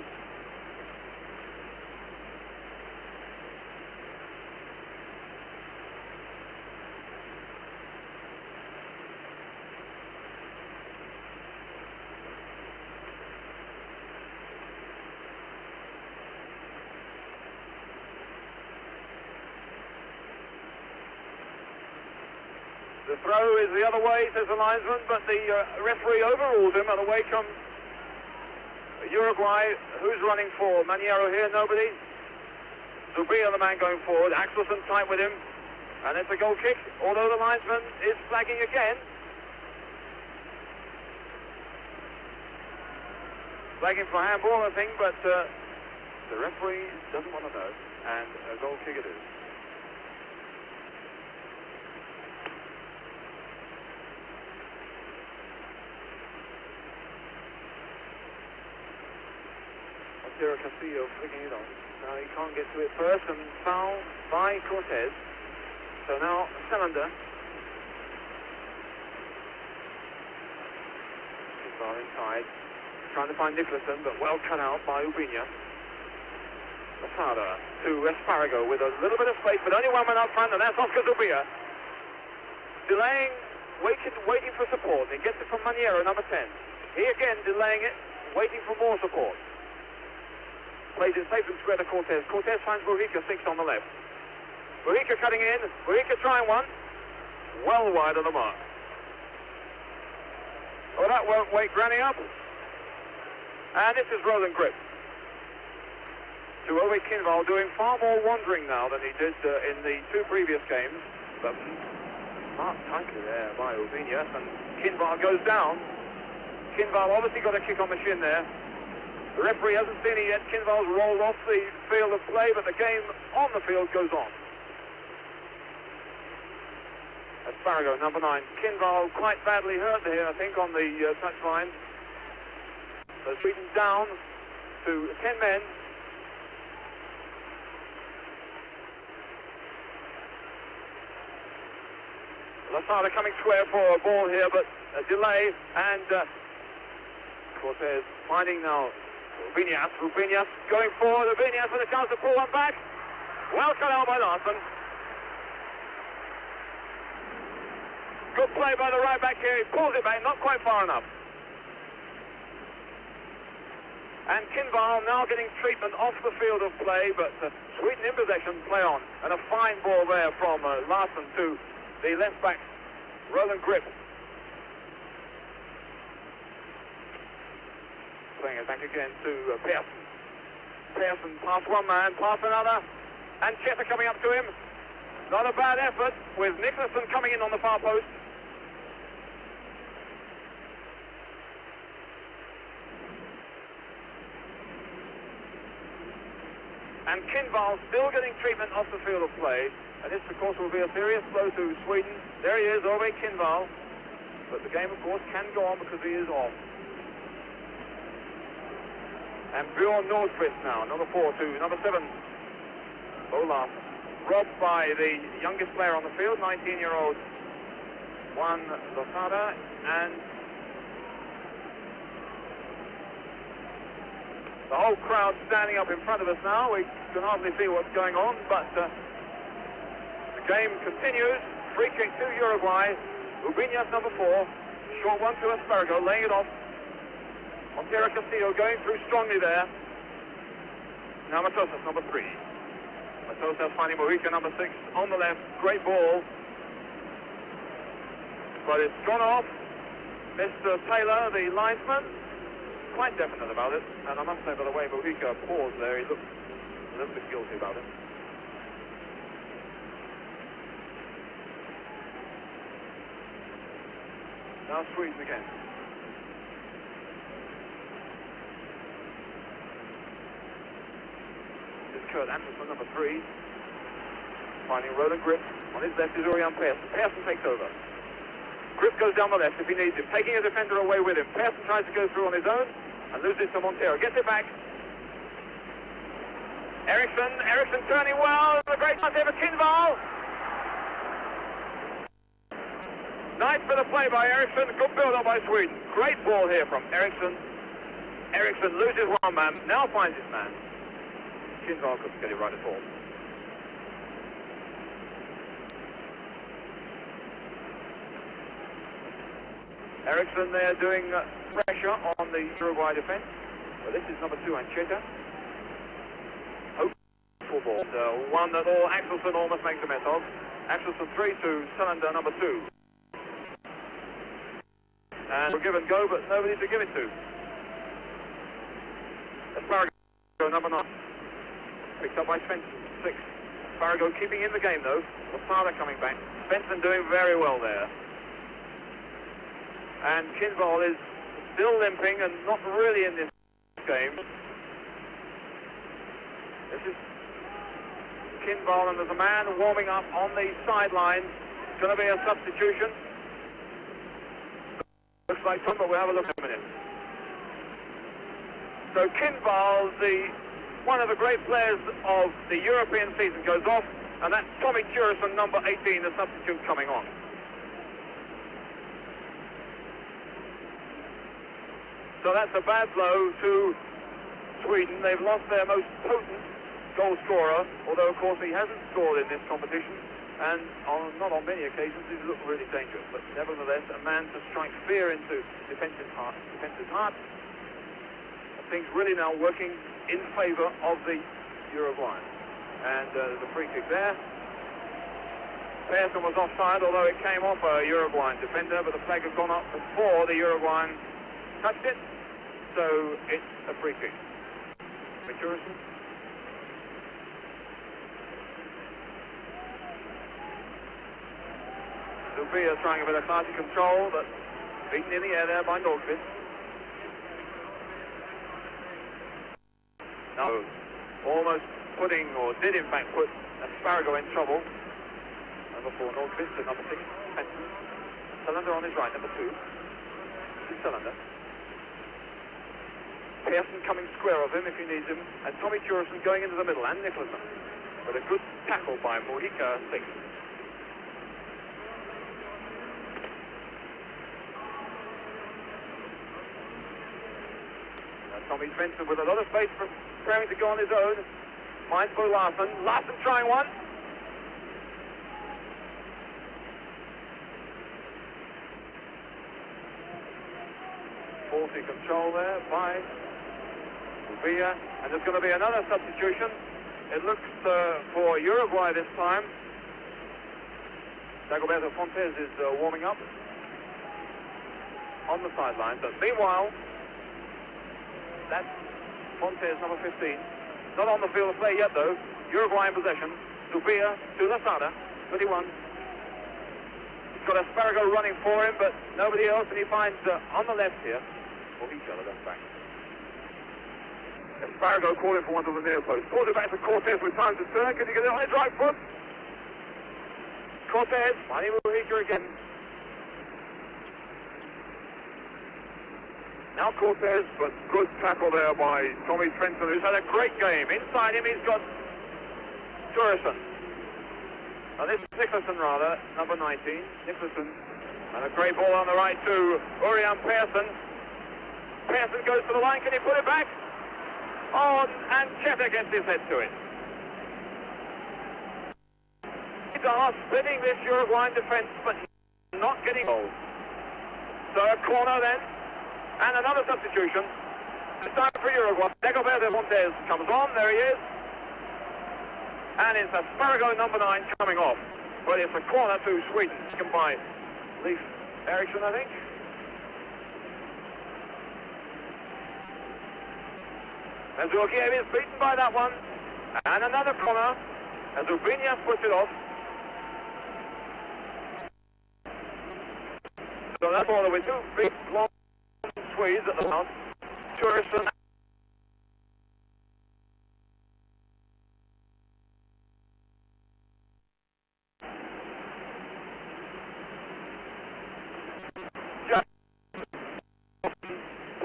The throw is the other way, says the linesman, but the referee overruled him, and away comes Uruguay. Who's running for Maniero here? Nobody. Zubia, the man going forward. Axelsson tight with him, and it's a goal kick, although the linesman is flagging again. Flagging for handball, I think, but the referee doesn't want to know, and a goal kick it is. Montero Castillo flicking it on. Now he can't get to it first, and foul by Cortez. So now Cylinder. Kinval inside, trying to find Nicholson, but well cut out by Ubiñas. Lozada to Esparrago with a little bit of space, but only one man up front, and that's Oscar Zubia. Delaying, waiting for support. He gets it from Maniero, number 10. He again delaying it, waiting for more support. Plays it safe and square to Cortez. Cortez finds Mujica, 6 on the left. Mujica cutting in. Mujica trying one. Well wide of the mark. Oh, that won't wake Granny up. And this is Roland Grip. To Ove Kinval doing far more wandering now than he did in the 2 previous games. But marked tightly there by Ubiñas, and Kinval goes down. Kinval obviously got a kick on the shin there. The referee hasn't seen it yet. Kinval's rolled off the field of play, but the game on the field goes on. Esparrago, number 9. Kinval quite badly hurt here, I think, on the touchline. So Sweden down to 10 men. Lozada coming square for a ball here, but a delay, and Cortez finding now Ubiñas going forward. Ubiñas with a chance to pull one back. Well cut out by Larson. Good play by the right back here. He pulls it back, not quite far enough. And Kinval now getting treatment off the field of play, but Sweden in possession, play on. And a fine ball there from Larson to the left back, Roland Grip. Playing it back again to Pearson. Pearson past one man, past another, and Cheta coming up to him. Not a bad effort with Nicholson coming in on the far post. And Kinval still getting treatment off the field of play. And this, of course, will be a serious blow to Sweden. There he is, Ove Kinval. But the game, of course, can go on because he is off. And Bjorn Nordqvist now, number 4 to number 7, Olaf. Robbed by the youngest player on the field, 19-year-old Juan Lozada. And the whole crowd standing up in front of us now. We can hardly see what's going on, but the game continues. Free kick to Uruguay. Ubiñas, number 4. Short one to Esparrago, laying it off. Montero Castillo going through strongly there. Now Matosas, number 3. Matosas finding Mujica, number 6, on the left. Great ball. But it's gone off. Mr. Taylor, the linesman, quite definite about it. And I must say, by the way, Mujica paused there. He looked a little bit guilty about it. Now Sweden again. This is Kurt Anderson, number 3. Finding Roland Grip. On his left is Urian Pearson. Pearson takes over. Grip goes down the left if he needs him, taking a defender away with him. Pearson tries to go through on his own and loses to Montero. Gets it back. Eriksson turning well. A great chance here for Kinval. Nice bit of play by Eriksson. Good build-up by Sweden. Great ball here from Eriksson. Eriksson loses one man, now finds his man. Kinval couldn't get it right at all. Eriksson there doing pressure on the Uruguay defense. But this is number 2, Ancheta. Hopeful ball. One that Axelsson almost makes a mess of. Axelsson 3 to cylinder number 2. And we'll give and go, but nobody to give it to. Esparrago, number 9. Picked up by Svensson, 6. Esparrago keeping in the game, though. Lozada coming back. Svensson doing very well there. And Kinval is still limping and not really in this game. This is Kinval, and there's a man warming up on the sideline. It's going to be a substitution. Looks like fun, but we'll have a look in a minute. So Kinval, one of the great players of the European season, goes off, and that's Tommy Turison, number 18, the substitute coming on. So that's a bad blow to Sweden. They've lost their most potent goal scorer, although of course he hasn't scored in this competition, and not on many occasions he's looked really dangerous, but nevertheless a man to strike fear into defensive hearts. Things really now working in favour of the Uruguay. And there's a free kick there. Pearson was offside, although it came off a Uruguayan defender, but the flag had gone up before the Uruguayan touched it, so it's a free kick. Maturison. Zubia trying a bit of classy control, but beaten in the air there by Nordqvist. No, almost putting, or did in fact put Asparago in trouble. Number 4, Nordqvist, and number 6, Benson. Salander on his right, number 2. This is Salander. Pearson coming square of him if he needs him, and Tommy Jurison going into the middle, and Nicholson. But a good tackle by Mojica, 6. Tommy Svensson with a lot of space preparing to go on his own. Finds for Larson. Larson trying one. Faulty control there by Ubia. And there's going to be another substitution. It looks for Uruguay this time. Dagoberto Fontes is warming up on the sidelines. But meanwhile, that's Fontes, number 15. Not on the field of play yet, though. Uruguay in possession. Zubia to Lasada, 21. He's got Asparago running for him, but nobody else, and he finds on the left here, Mojica, the left back. Asparago calling for one to the near post. Calls it back to Cortez with time to turn. Can he get it on his right foot? Cortez, finding Mojica again. Now Cortez, but good tackle there by Tommy Svensson, who's had a great game. Inside him, he's got Jurison. Now this is Nicholson, rather, number 19. Nicholson, and a great ball on the right to Urian Pearson. Pearson goes to the line. Can he put it back? On, and Cheta gets his head to it. They are splitting this Uruguayan defence, but not getting goals. So a corner then. And another substitution. This time for Uruguay. Dagoberto Fontes comes on. There he is. And it's Asparago, number 9, coming off. But it's a corner to Sweden. Taken by Leif Eriksson, I think. Mazurkiev is beaten by that one. And another corner as Urbinias puts it off. So that's all with 2 big long Swedes at the mouth. Jurison. Just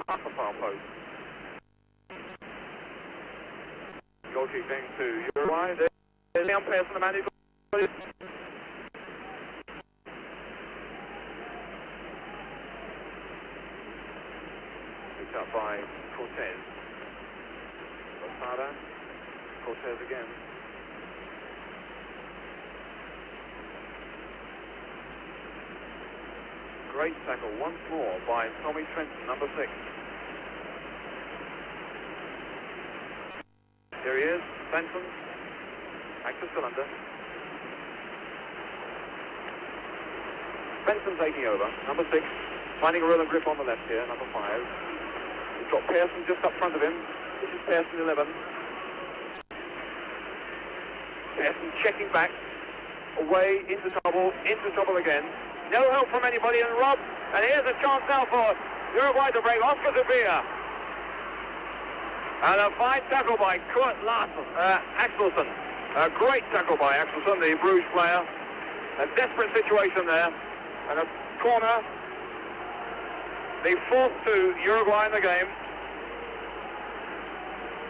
half a far post. Goalkeeping to Uruguay. There's Leon Pearson, the man who's got it. Up by Cortez. Losada. Cortez again. Great tackle once more by Tommy Svensson, number 6. Here he is, Svensson. Back to Cylinder. Svensson's taking over, number 6. Finding a real grip on the left here, number 5. He's got Pearson just up front of him. This is Pearson 11. Pearson checking back, away, into trouble again. No help from anybody, and Rob, and here's a chance now for Uruguay to break. Oscar Zubia. And a fine tackle by Kurt Larson, Axelsson. A great tackle by Axelsson, the Bruges player. A desperate situation there, and a corner. The 4th to Uruguay in the game.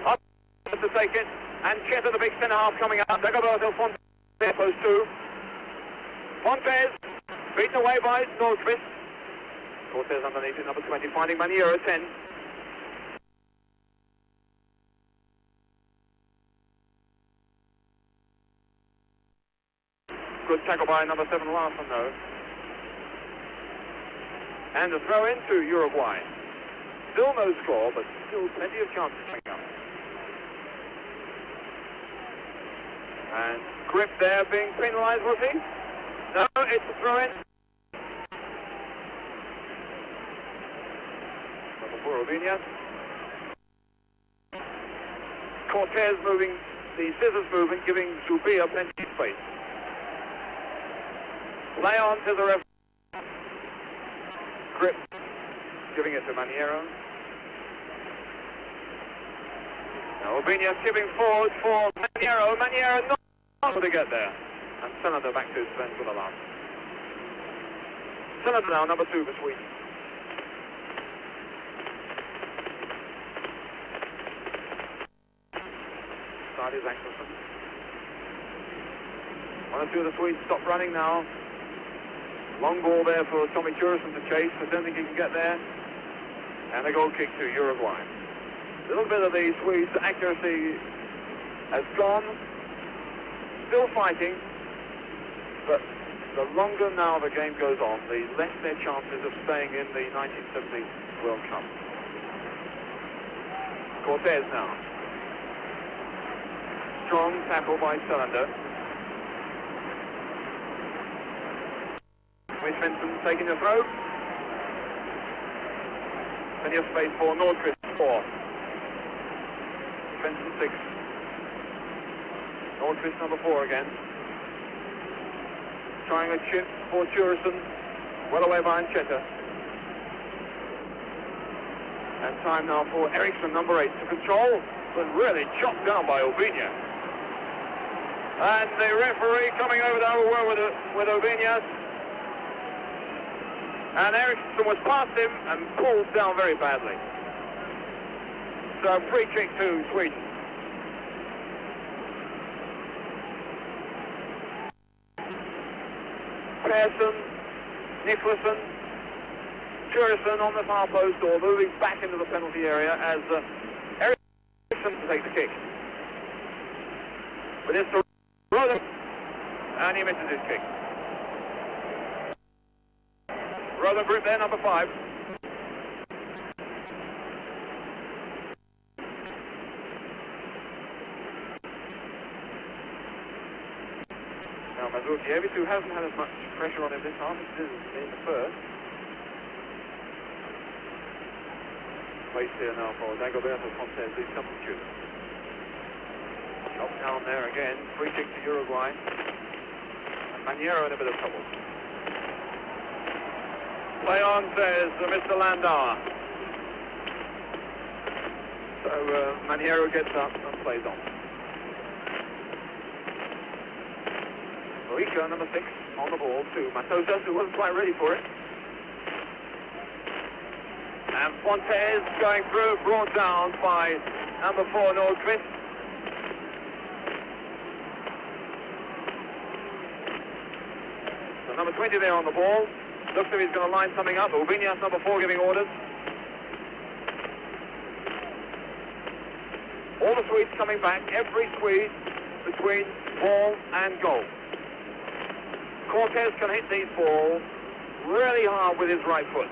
Up to take it, and Cheta, the big centre-half, coming out. Dagoberto Fontes, post 2. Fontes, beaten away by Nordqvist. Cortez underneath it, number 20, finding Maniero, 10. Good tackle by number 7, Larson, though. And a throw into Uruguay. Still no score, but still plenty of chances coming up. And Grip there being penalised, was he? No, it's a throw in. Number 4, Ovinia. Cortez moving, the scissors movement, giving Zubia plenty of space. Play on to the referee. Grip giving it to Maniero. Now Ovinia skipping forward for Maniero. Maniero not able to get there. And Senator back to Sven for the last. Senator now, number 2 for Sweden. Side is Axelsson. 1 or 2 of the Swedes stop running now. Long ball there for Tommy Jurison to chase. I don't think he can get there. And a goal kick to Uruguay. A little bit of the Swedes' accuracy has gone. Still fighting. But the longer now the game goes on, the less their chances of staying in the 1970 World Cup. Cortez now. Strong tackle by Selander. Svensson taking the throw. Plenty of space for Nordqvist, 4. Svensson, 6. Nordqvist, number 4 again. Trying a chip for Jurison. Well away by Ancheta. And time now for Eriksson, number 8, to control, but really chopped down by Ovinia. And the referee coming over to have a word with Ovinia. And Eriksson was past him and pulled down very badly. So free kick to Sweden. Persson, Nicholson, Jurison on the far post, or moving back into the penalty area as Eriksson takes the kick. But it's to Roden, and he misses his kick. Roden Grip there, number 5. Now Mazurkiewicz, who hasn't had as much pressure on him this half as in the first. Place here now for Dagoberto Fontes, the substitute. Drop down there again, free kick to Uruguay. And Maniero in a bit of trouble. Play on, says Mr. Landauer. So Maniero gets up and plays on. Rico, number 6, on the ball to Matosas, who wasn't quite ready for it. And Fontes going through, brought down by number 4, Nordqvist. So number 20 there on the ball. Looks like he's going to line something up. Urbinias, number 4, giving orders. All the Swedes coming back, every Swede between ball and goal. Cortez can hit these balls really hard with his right foot.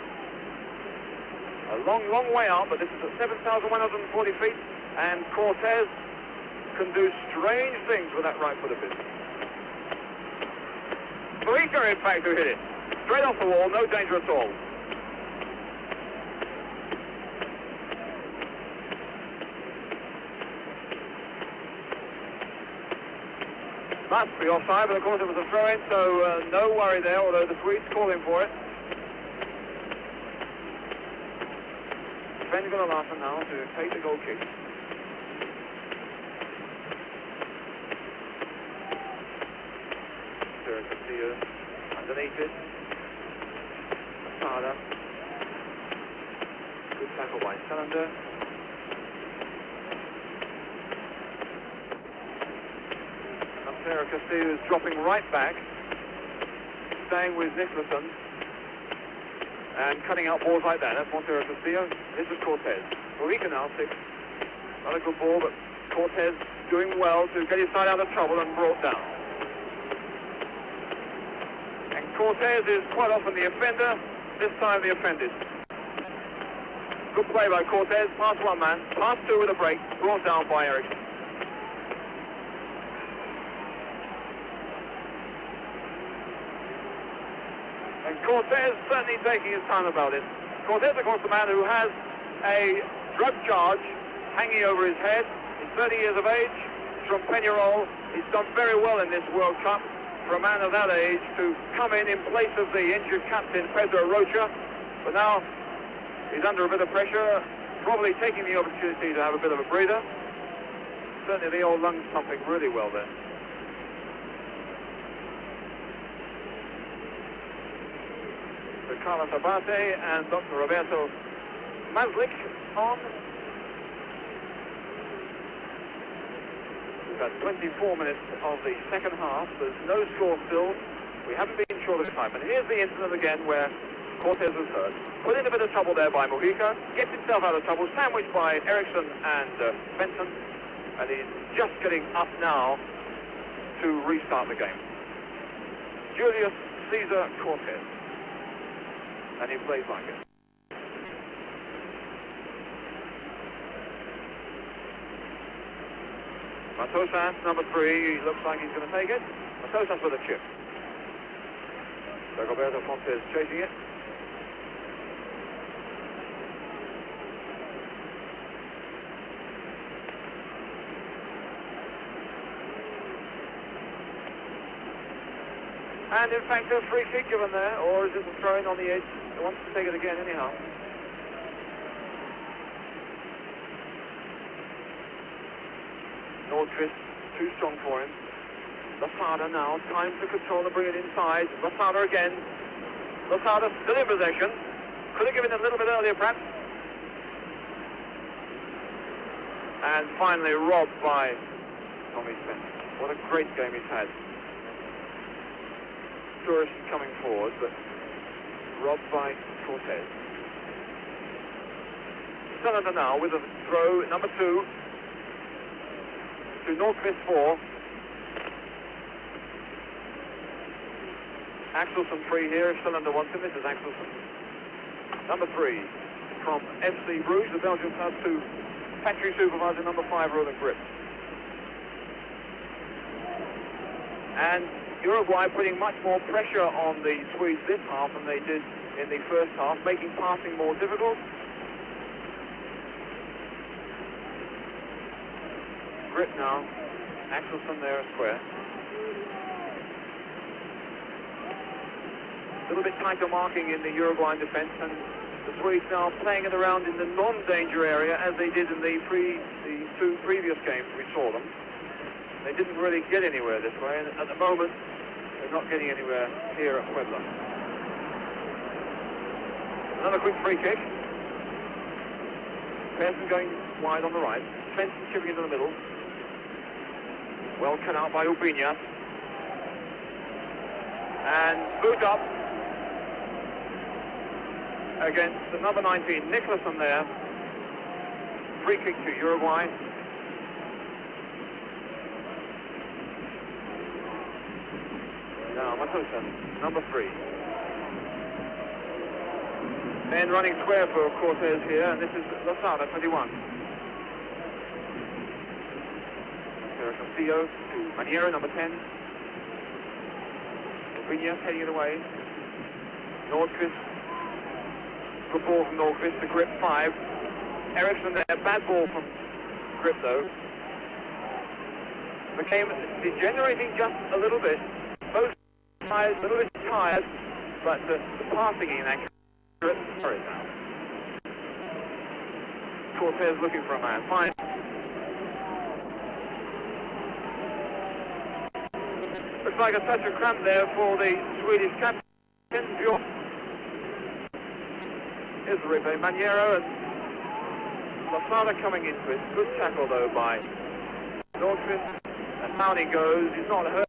A long, long way out, but this is at 7,140 feet, and Cortez can do strange things with that right foot of his. Felica, in fact, who hit it. Straight off the wall, no danger at all. Must be offside, but of course it was a throw-in, so no worry there, although the Swedes call him for it. Sven's going to Larson now to take the goal kick. There is Castillo underneath it. Masada. Good tackle by Selander. Castillo is dropping right back, staying with Nicholson, and cutting out balls like that. That's Montero Castillo. This is Cortez. Ulrika now, 6. Not a good ball, but Cortez doing well to get his side out of trouble and brought down. Cortez is quite often the offender. This time the offended. Good play by Cortez. Past one man. Past two with a break. Brought down by Ericsson. And Cortez certainly taking his time about it. Cortez, of course, the man who has a drug charge hanging over his head. He's 30 years of age. He's from Peñarol. He's done very well in this World Cup for a man of that age to come in place of the injured captain, Pedro Rocha. But now he's under a bit of pressure, probably taking the opportunity to have a bit of a breather. Certainly the old lungs pumping really well there. So Carlos Abate and Dr. Roberto Mazlik on. We've had 24 minutes of the second half. There's no score still. We haven't been sure this time. And here's the incident again where Cortez was hurt. Put in a bit of trouble there by Mujica. Gets himself out of trouble. Sandwiched by Ericsson and Benson. And he's just getting up now to restart the game. Julius Cesar Cortez. And he plays like it. Matosas, number 3, he looks like he's going to take it. Matosas with a chip. So Roberto Fontes chasing it. And in fact, a free kick given there, or is it a throw-in on the edge? He wants to take it again anyhow. Nordqvist, too strong for him. Losada now, time to control and bring it inside. Losada again. Losada still in possession. Could have given it a little bit earlier, perhaps. And finally robbed by Tommy Spencer. What a great game he's had. Tourist coming forward, but robbed by Cortez. Sullivan now with a throw, number 2. To Nordqvist 4. Axelson free here if Cylinder wants him. This is Axelson. Number 3 from FC Bruges, the Belgian club, to factory supervisor number 5, Roland Grip. And Uruguay putting much more pressure on the Swedes this half than they did in the first half, making passing more difficult. Grip now, Axelson there square. A little bit tighter marking in the Uruguayan defence, and the Swedes now playing it around in the non-danger area as they did in the 2 previous games we saw them. They didn't really get anywhere this way, and at the moment they're not getting anywhere here at Puebla. Another quick free kick. Pearson going wide on the right. Svensson chipping into the middle. Well cut out by Ubiñas. And boot up against the number 19, Nicholson there. Free kick to Uruguay. Now Matosas, number 3. Men running square for Cortez here, and this is Losada, 21. Castillo to Maniero, number 10. Ubiñas heading it away. Nordqvist. Good ball from Nordqvist to Grip, 5. Ericsson there, bad ball from Grip though. The game degenerating just a little bit. Both sides a little bit tired, but the passing inaccurate. Sorry now. Cortez looking for a man. Fine. Looks like a touch of cramp there for the Swedish captain. Here's the replay. Maniero and Losada coming into it. Good tackle though by Nordqvist. And down he goes. He's not hurt.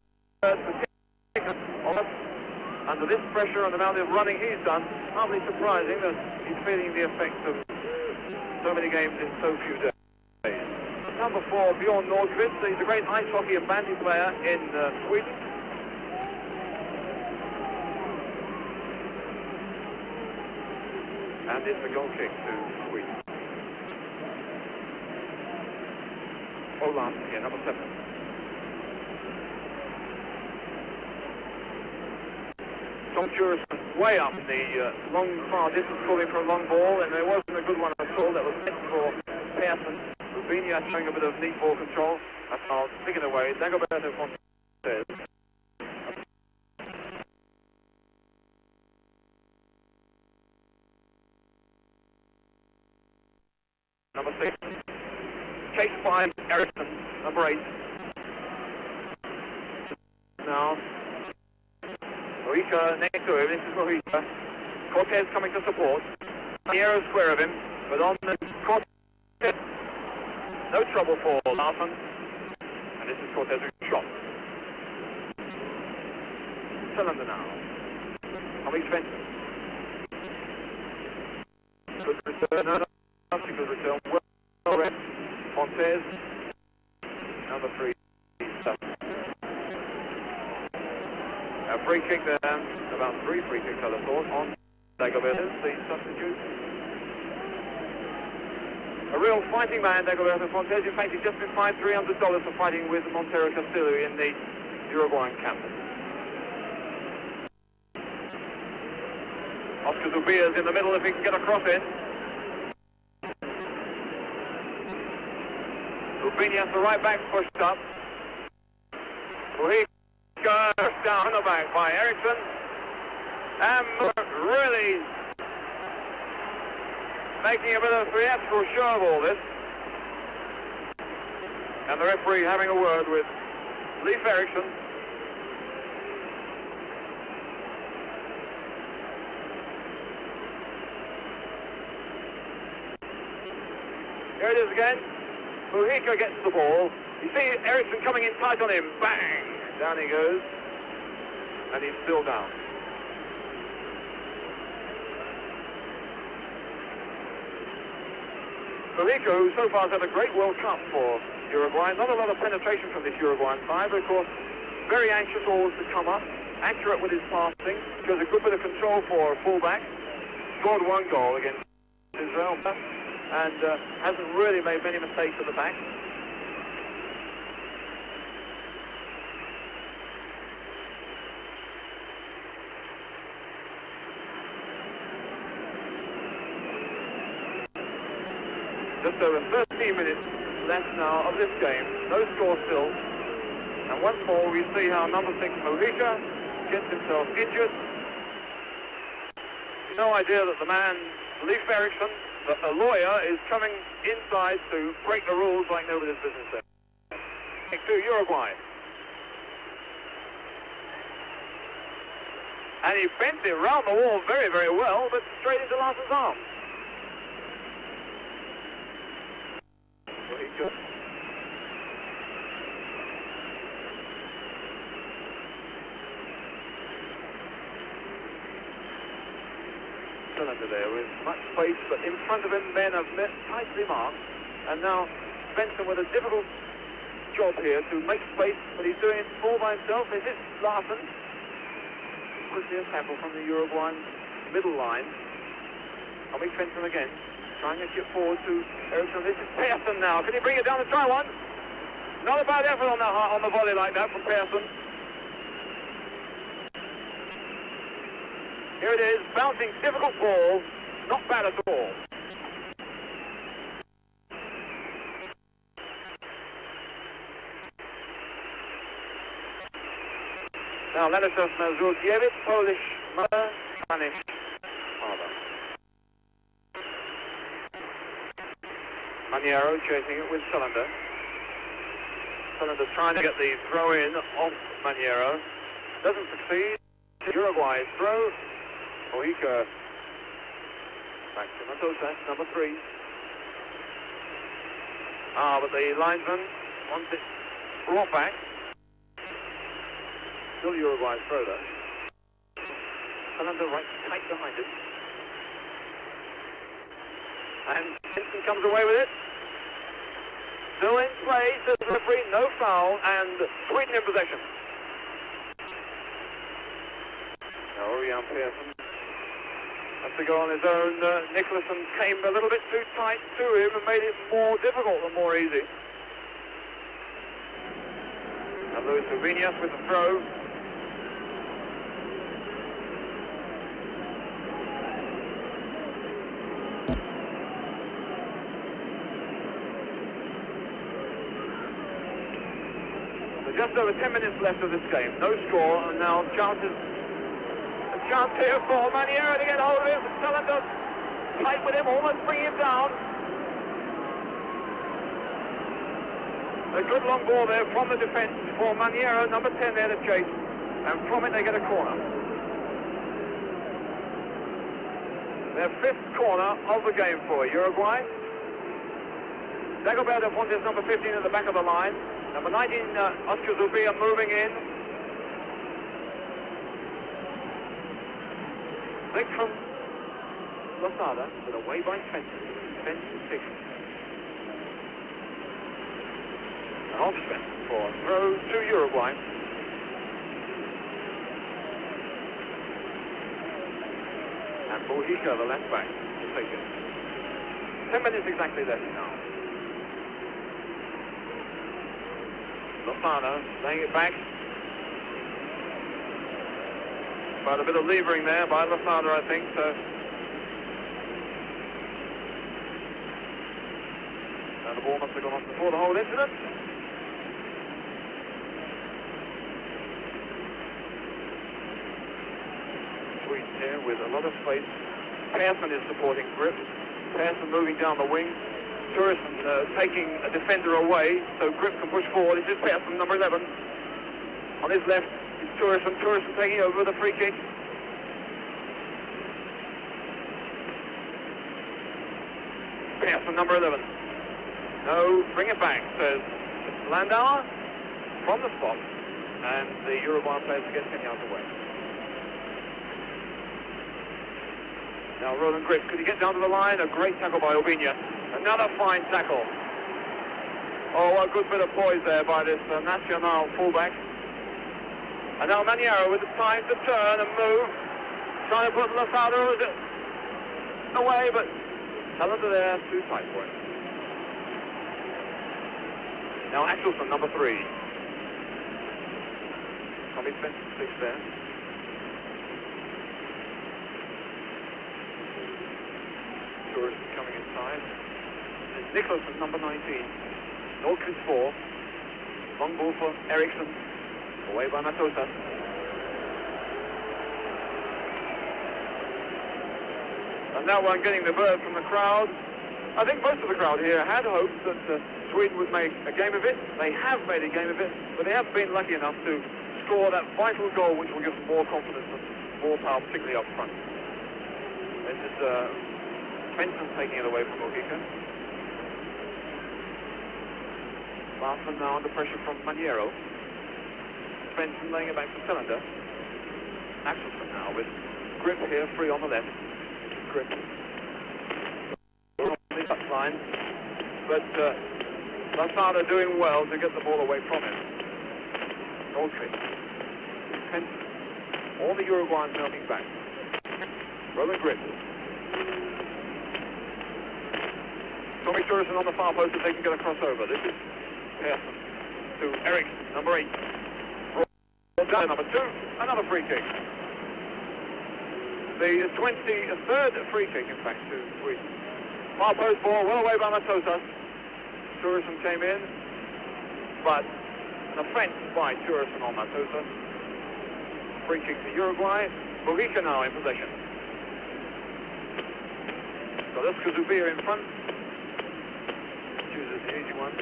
Under this pressure and the amount of running he's done, hardly surprising that he's feeling the effects of so many games in so few days. Number 4, Bjorn Nordqvist. He's a great ice hockey and bandy player in Sweden. And it's a goal kick to Sweden. Olan, yeah, number 7. Tom Jurison way up the long far distance, calling for a long ball, and there wasn't a good one at all. That was meant for Pearson. Rubinho showing a bit of neat ball control. That's how sticking away. Dagoberto Fontes. Number 6. Chased by Ericsson, number 8. Now, Mojica next to him. This is Mojica. Cortez coming to support. Piero square of him, but on the Cortez, no trouble for Larson. And this is Cortez who shot. Cylinder now. Tommy Svensson. Good return. No, good return. Well read. Fontes. Number 3. A free kick there. About 3 free kicks, I thought, on Dagoberto, the substitute. A real fighting man, Dagoberto Fontes. In fact, he's just been fined $300 for fighting with Montero Castillo in the Uruguayan camp. Oscar Zubia's in the middle if he can get across it. Rubinho, the right back, pushed up. Mojica down the back by Ericsson. And really making a bit of a theatrical show of all this. And the referee having a word with Leif Ericsson. Here it is again. Mojica gets the ball. You see Ericsson coming in tight on him. Bang! Down he goes. And he's still down. Mojica, who so far has had a great World Cup for Uruguay. Not a lot of penetration from this Uruguayan side, but of course very anxious always to come up. Accurate with his passing. Shows a good bit of control for a fullback. Scored 1 goal against Israel. And hasn't really made many mistakes at the back. Just over 13 minutes left now of this game. No score still. And once more we see how number 6 Mojica gets himself injured. No idea that the man, Leif Ericsson, a lawyer, is coming inside to break the rules like nobody's business there. To Uruguay. And he bent it round the wall very, very well, but straight into Larson's arm. Cylinder there with much space, but in front of him men are tightly marked. And now Svensson with a difficult job here to make space, but he's doing it all by himself. This is Larson. Quickly a tackle from the Uruguayan middle line. Tommy Svensson again, trying to chip forward to Ericsson. This is Pearson now. Can he bring it down and try one? Not a bad effort on the volley like that from Pearson. Here it is, bouncing, difficult ball, not bad at all. Now Ladisław Mazurkiewicz, Polish mother, Spanish father. Maniero chasing it with Cylinder. Cylinder's trying to get the throw in off Maniero. Doesn't succeed. Uruguay throw. Mojica back to Matosas, number 3. But the linesman wants it brought back. Still Uruguay's throw though. Cylinder right tight behind him. And Henson comes away with it. Still in play, says the referee, no foul, and Sweden in possession. Now Orion Pearson Has to go on his own. Nicholson came a little bit too tight to him and made it more difficult than more easy. And Luis Urbinias with the throw. Just over 10 minutes left of this game. No score, and now chances. A chance here for Maniero to get hold of him. Salander tight with him, almost bringing him down. A good long ball there from the defence for Maniero, number 10 there to chase. And from it they get a corner. Their fifth corner of the game for Uruguay. Dagoberto Fontes, number 15 at the back of the line. Number 19, Oscar Zubia moving in. Flick from Lozada, but away by Fenton. Fenton 6. An off Fenton for throw to Uruguay. And Mujica, the left back, will take it. 10 minutes exactly left now. Lozano laying it back. Quite a bit of levering there by Lozano, I think. So. And the ball must have gone off before the whole incident. Swedes here with a lot of space. Persson is supporting Grip. Persson moving down the wing. Turison taking a defender away, so Grip can push forward. This is Persson, number 11. On his left is Turison. Turison taking over the free kick. Persson, number 11. No, bring it back, says Landauer from the spot. And the Uruguayan players get 10 yards away. Now Roland Grip, could he get down to the line? A great tackle by Urbinias. Another fine tackle. Oh, what a good bit of poise there by this Nacional fullback. And now Maniero with the time to turn and move. Trying to put Lozada away, but Salander there, too tight for him. Now Axelsson, number 3. Tommy Spencer, 6 there. Tourist coming inside. And Nicholson, number 19. Nordqvist 4. Long ball for Eriksson. Away by Matosa. And now one getting the bird from the crowd. I think most of the crowd here had hoped that Sweden would make a game of it. They have made a game of it, but they haven't been lucky enough to score that vital goal which will give them more confidence and more power, particularly up front. This is Svensson taking it away from Mujica. Larsson now under pressure from Maniero. Svensson laying it back to Cylinder. Axelsson now with Grip here, free on the left. Grip on the touchline, but Lozada doing well to get the ball away from him. Nordqvist. Svensson. All the Uruguayans moving back. Roland Grip. Tommy Turison on the far post if they can get a crossover. This is Persson to Eriksson, number 8. Down number 2, another free kick. The 23rd free kick, in fact, to Sweden. Far post ball, well away by Matosa. Turison came in, but an offence by Turison on Matosa. Free kick to Uruguay. Mujica now in possession. So that's Zubia in front. Chooses the easy one.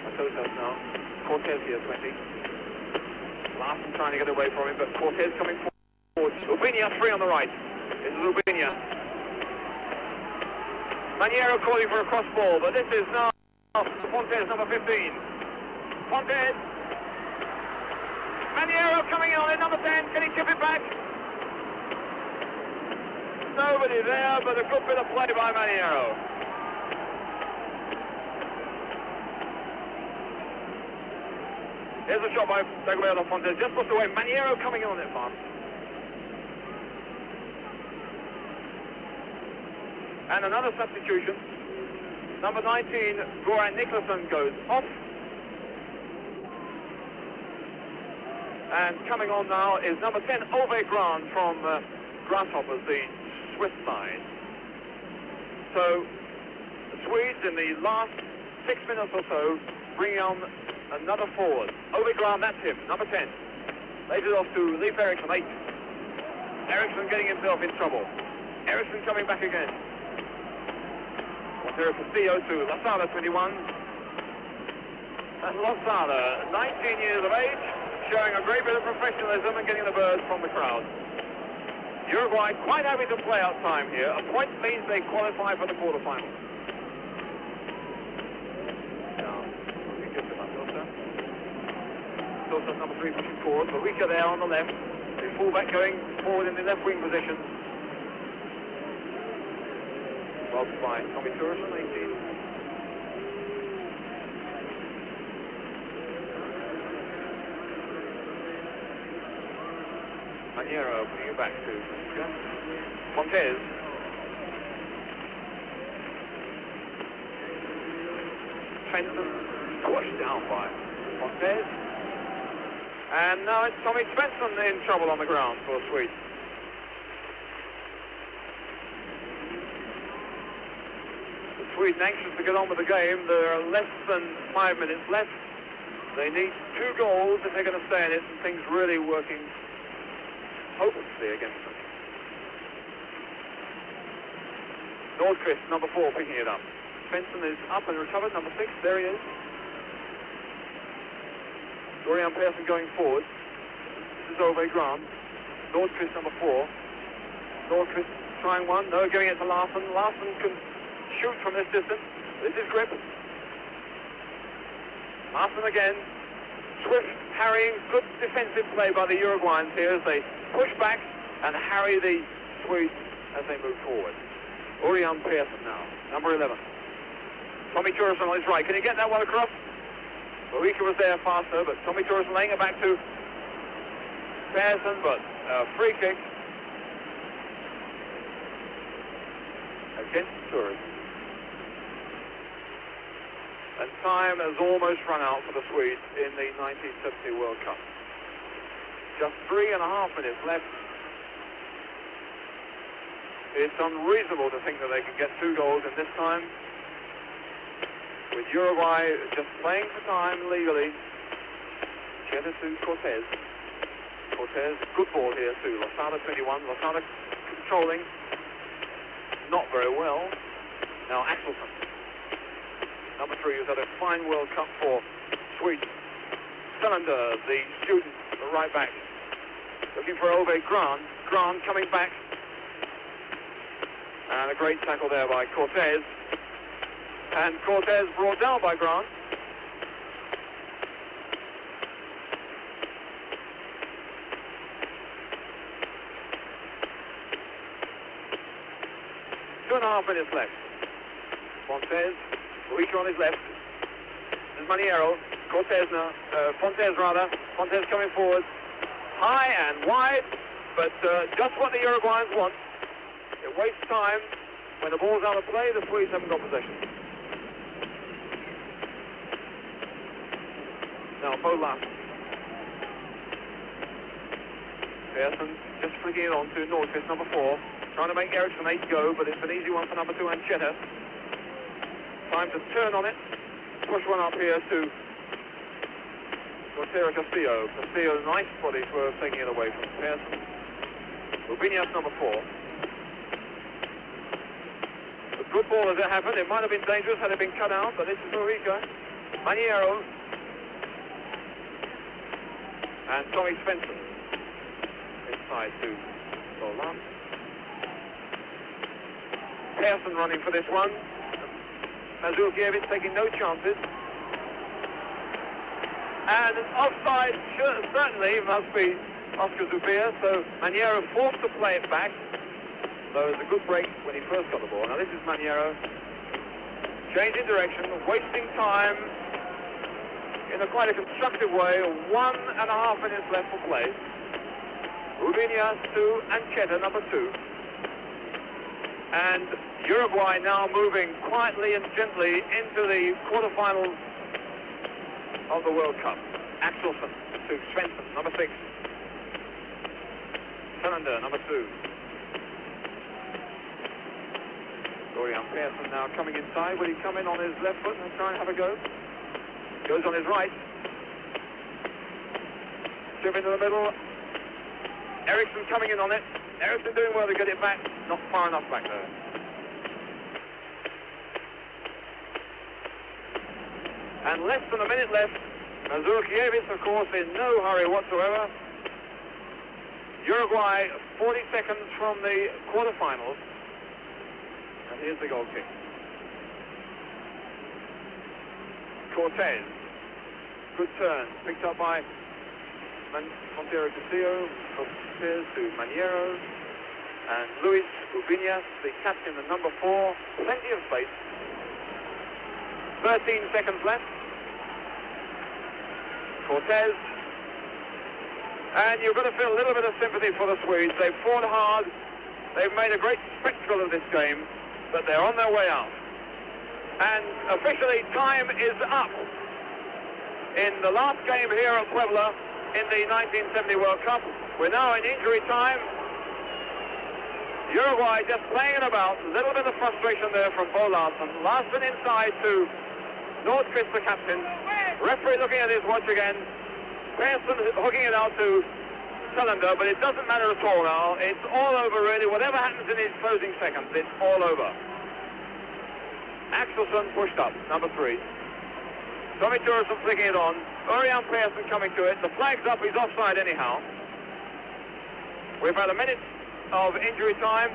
Matosa now. Cortez here, 20. Larsson trying to get away from him, but Cortez coming forward. Urbinias free on the right. This is Urbinias. Maniero calling for a cross ball, but this is now Fontes, number 15. Fontes. Maniero coming in on it, number 10. Can he chip it back? Nobody there, but a good bit of play by Maniero. Here's a shot by Dagoberto Fontes, just pushed away. Maniero coming in on it fast. And another substitution. Number 19, Goran Nicholson, goes off. And coming on now is number 10, Ove Grant from Grasshoppers, the Swiss side. So the Swedes in the last 6 minutes or so bringing on another forward. Ove Grant, that's him, number 10. Laid it off to Leif Eriksson, 8. Eriksson getting himself in trouble. Eriksson coming back again. Montero Castillo to Lozada, 21. And Lozada, 19 years of age, showing a great bit of professionalism and getting the birds from the crowd. Uruguay quite happy to play out time here. A point means they qualify for the quarterfinals. Now, we get to Matosa. Matosa, number 3, pushing forward. Barica there on the left. The fullback going forward in the left wing position. Involved by Tommy Turson, 18. Maniero putting it back to Montez. Svensson pushed down by Montez. And now it's Tommy Svensson in trouble on the ground for Sweden. The Sweden anxious to get on with the game. There are less than 5 minutes left. They need 2 goals if they're going to stay in it, and things really working hopelessly against them. Nordqvist, number 4, picking it up. Svensson is up and recovered, number 6, there he is. Dorian Persson going forward. This is Ove Grant. Nordqvist, number 4. Nordqvist trying one, no, giving it to Larsen. Larsen can shoot from this distance. This is Grip. Larsen again. Swift harrying, good defensive play by the Uruguayans here as they push back and harry the Swedes as they move forward. Urian Persson now, number 11. Tommy Turson on his right. Can he get that one across? Barica was there faster, but Tommy Turson laying it back to Persson, but free kick against Turson. And time has almost run out for the Swedes in the 1970 World Cup. Just 3.5 minutes left. It's unreasonable to think that they can get 2 goals in this time. With Uruguay just playing for time legally. Cheta to Cortez. Cortez, good ball here too. Lozada 21. Lozada controlling. Not very well. Now Axelsson. Number 3, who's had a fine World Cup for Sweden. Cylinder, the student, the right back. Looking for Ove Grant. Grant coming back. And a great tackle there by Cortez. And Cortez brought down by Grant. Two and a half minutes left. Fontes, Barica on his left. There's Maniero. Cortez now. Fontes rather. Fontes coming forward. High and wide, but just what the Uruguayans want. It wastes time. When the ball's out of play, the Swedes haven't got possession. Now, Bo Larsen. Persson just flicking it on to Nordqvist, number 4. Trying to make Eriksson 8 go, but it's an easy one for number 2, Ancheta. Time to turn on it. Push one up here to Montero Castillo. Castillo, nice body swerve, taking it away from Persson. Rubinias, number 4. A good ball as it happened. It might have been dangerous had it been cut out, but this is Barica. Maniero. And Tommy Svensson. Inside to Bolan. Persson running for this one. Mazurkiewicz taking no chances. And an offside certainly must be Oscar Zubir, so Maniero forced to play it back. So it was a good break when he first got the ball. Now this is Maniero. Changing direction, wasting time in a quite a constructive way. 1.5 minutes left for play. Rubinias to Ancheta, number 2. And Uruguay now moving quietly and gently into the quarterfinals of the World Cup. Axelsen to Svensson, number 6. Cylinder, number 2. Dorian Persson now coming inside. Will he come in on his left foot and try and have a go? Goes on his right. Chip into the middle. Eriksson coming in on it. Eriksson doing well to get it back. Not far enough back though. And less than a minute left. Mazurkiewicz, of course, in no hurry whatsoever. Uruguay 40 seconds from the quarterfinals. And here's the goal kick. Cortez. Good turn. Picked up by Montero Castillo. Cortez to Maniero. And Luis Ubiñas, the captain, the number 4. Plenty of space. 13 seconds left. Cortez. And you've got to feel a little bit of sympathy for the Swedes. They've fought hard. They've made a great spectacle of this game, but they're on their way out. And officially, time is up. In the last game here at Puebla in the 1970 World Cup, we're now in injury time. Uruguay just playing it about. A little bit of frustration there from Bo Larsen. Larsen inside to Nordqvist, the captain. Referee looking at his watch again. Persson hooking it out to Cylinder, but it doesn't matter at all now. It's all over really. Whatever happens in these closing seconds, it's all over. Axelsen pushed up, number 3. Tommy Turesson flicking it on. Urian Persson coming to it. The flag's up, he's offside anyhow. We've had a minute of injury time.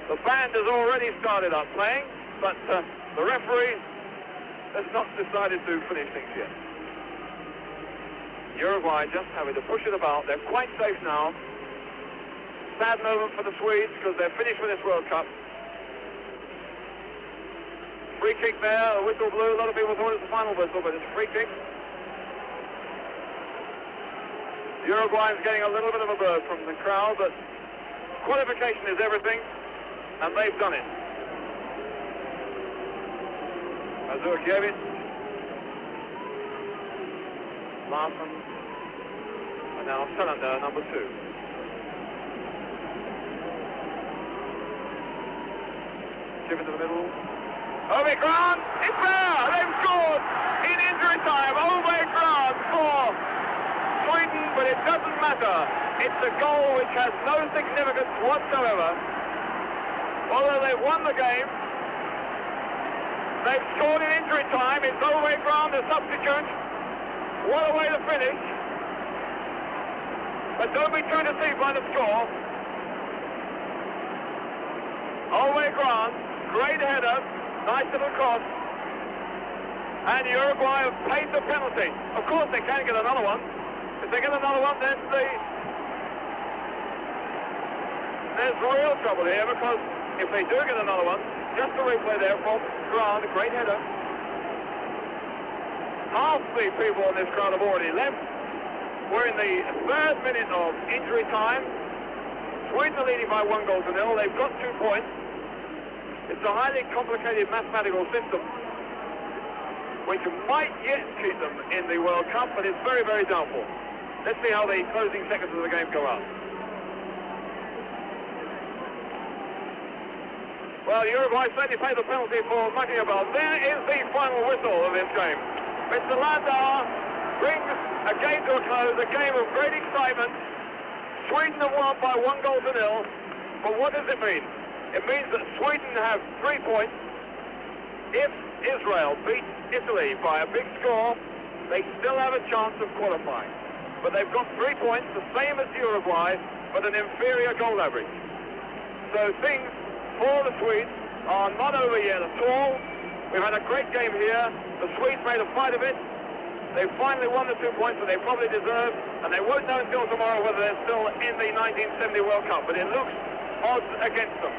The band has already started up playing, but the referee has not decided to finish things yet. Uruguay just having to push it about. They're quite safe now. Sad moment for the Swedes because they're finished with this World Cup. Free kick there, a whistle blew. A lot of people thought it was the final whistle, but it's a free kick. Uruguay's getting a little bit of a bird from the crowd, but qualification is everything, and they've done it. Mazurkiewicz, Larsen, and now Cylinder, number 2. Chip into the middle. Ove Grant, it's there! They've scored in injury time. Ove Grant for Sweden, but it doesn't matter. It's a goal which has no significance whatsoever. Although they've won the game, they've scored in injury time. It's Ove Grant, the substitute. What a way to finish. But don't be too deceived by the score. Ove Grant, great header, nice little cross. And Uruguay have paid the penalty. Of course they can get another one. If they get another one, then there's real trouble here, because if they do get another one, just the replay there from Grant, a great header. Half the people in this crowd have already left. We're in the 3rd minute of injury time. Sweden are leading by 1-0. They've got 2 points. It's a highly complicated mathematical system which might yet keep them in the World Cup, but it's very, very doubtful. Let's see how the closing seconds of the game go out. Well, Uruguay certainly paid the penalty for mucking about. There is the final whistle of this game. Mr. Landau brings a game to a close, a game of great excitement. Sweden have won by 1-0. But what does it mean? It means that Sweden have 3 points. If Israel beats Italy by a big score, they still have a chance of qualifying. But they've got 3 points, the same as Uruguay, but an inferior goal average. So things for the Swedes are not over yet at all. We've had a great game here. The Swedes made a fight of it. They've finally won the 2 points that they probably deserve, and they won't know until tomorrow whether they're still in the 1970 World Cup, but it looks odds against them.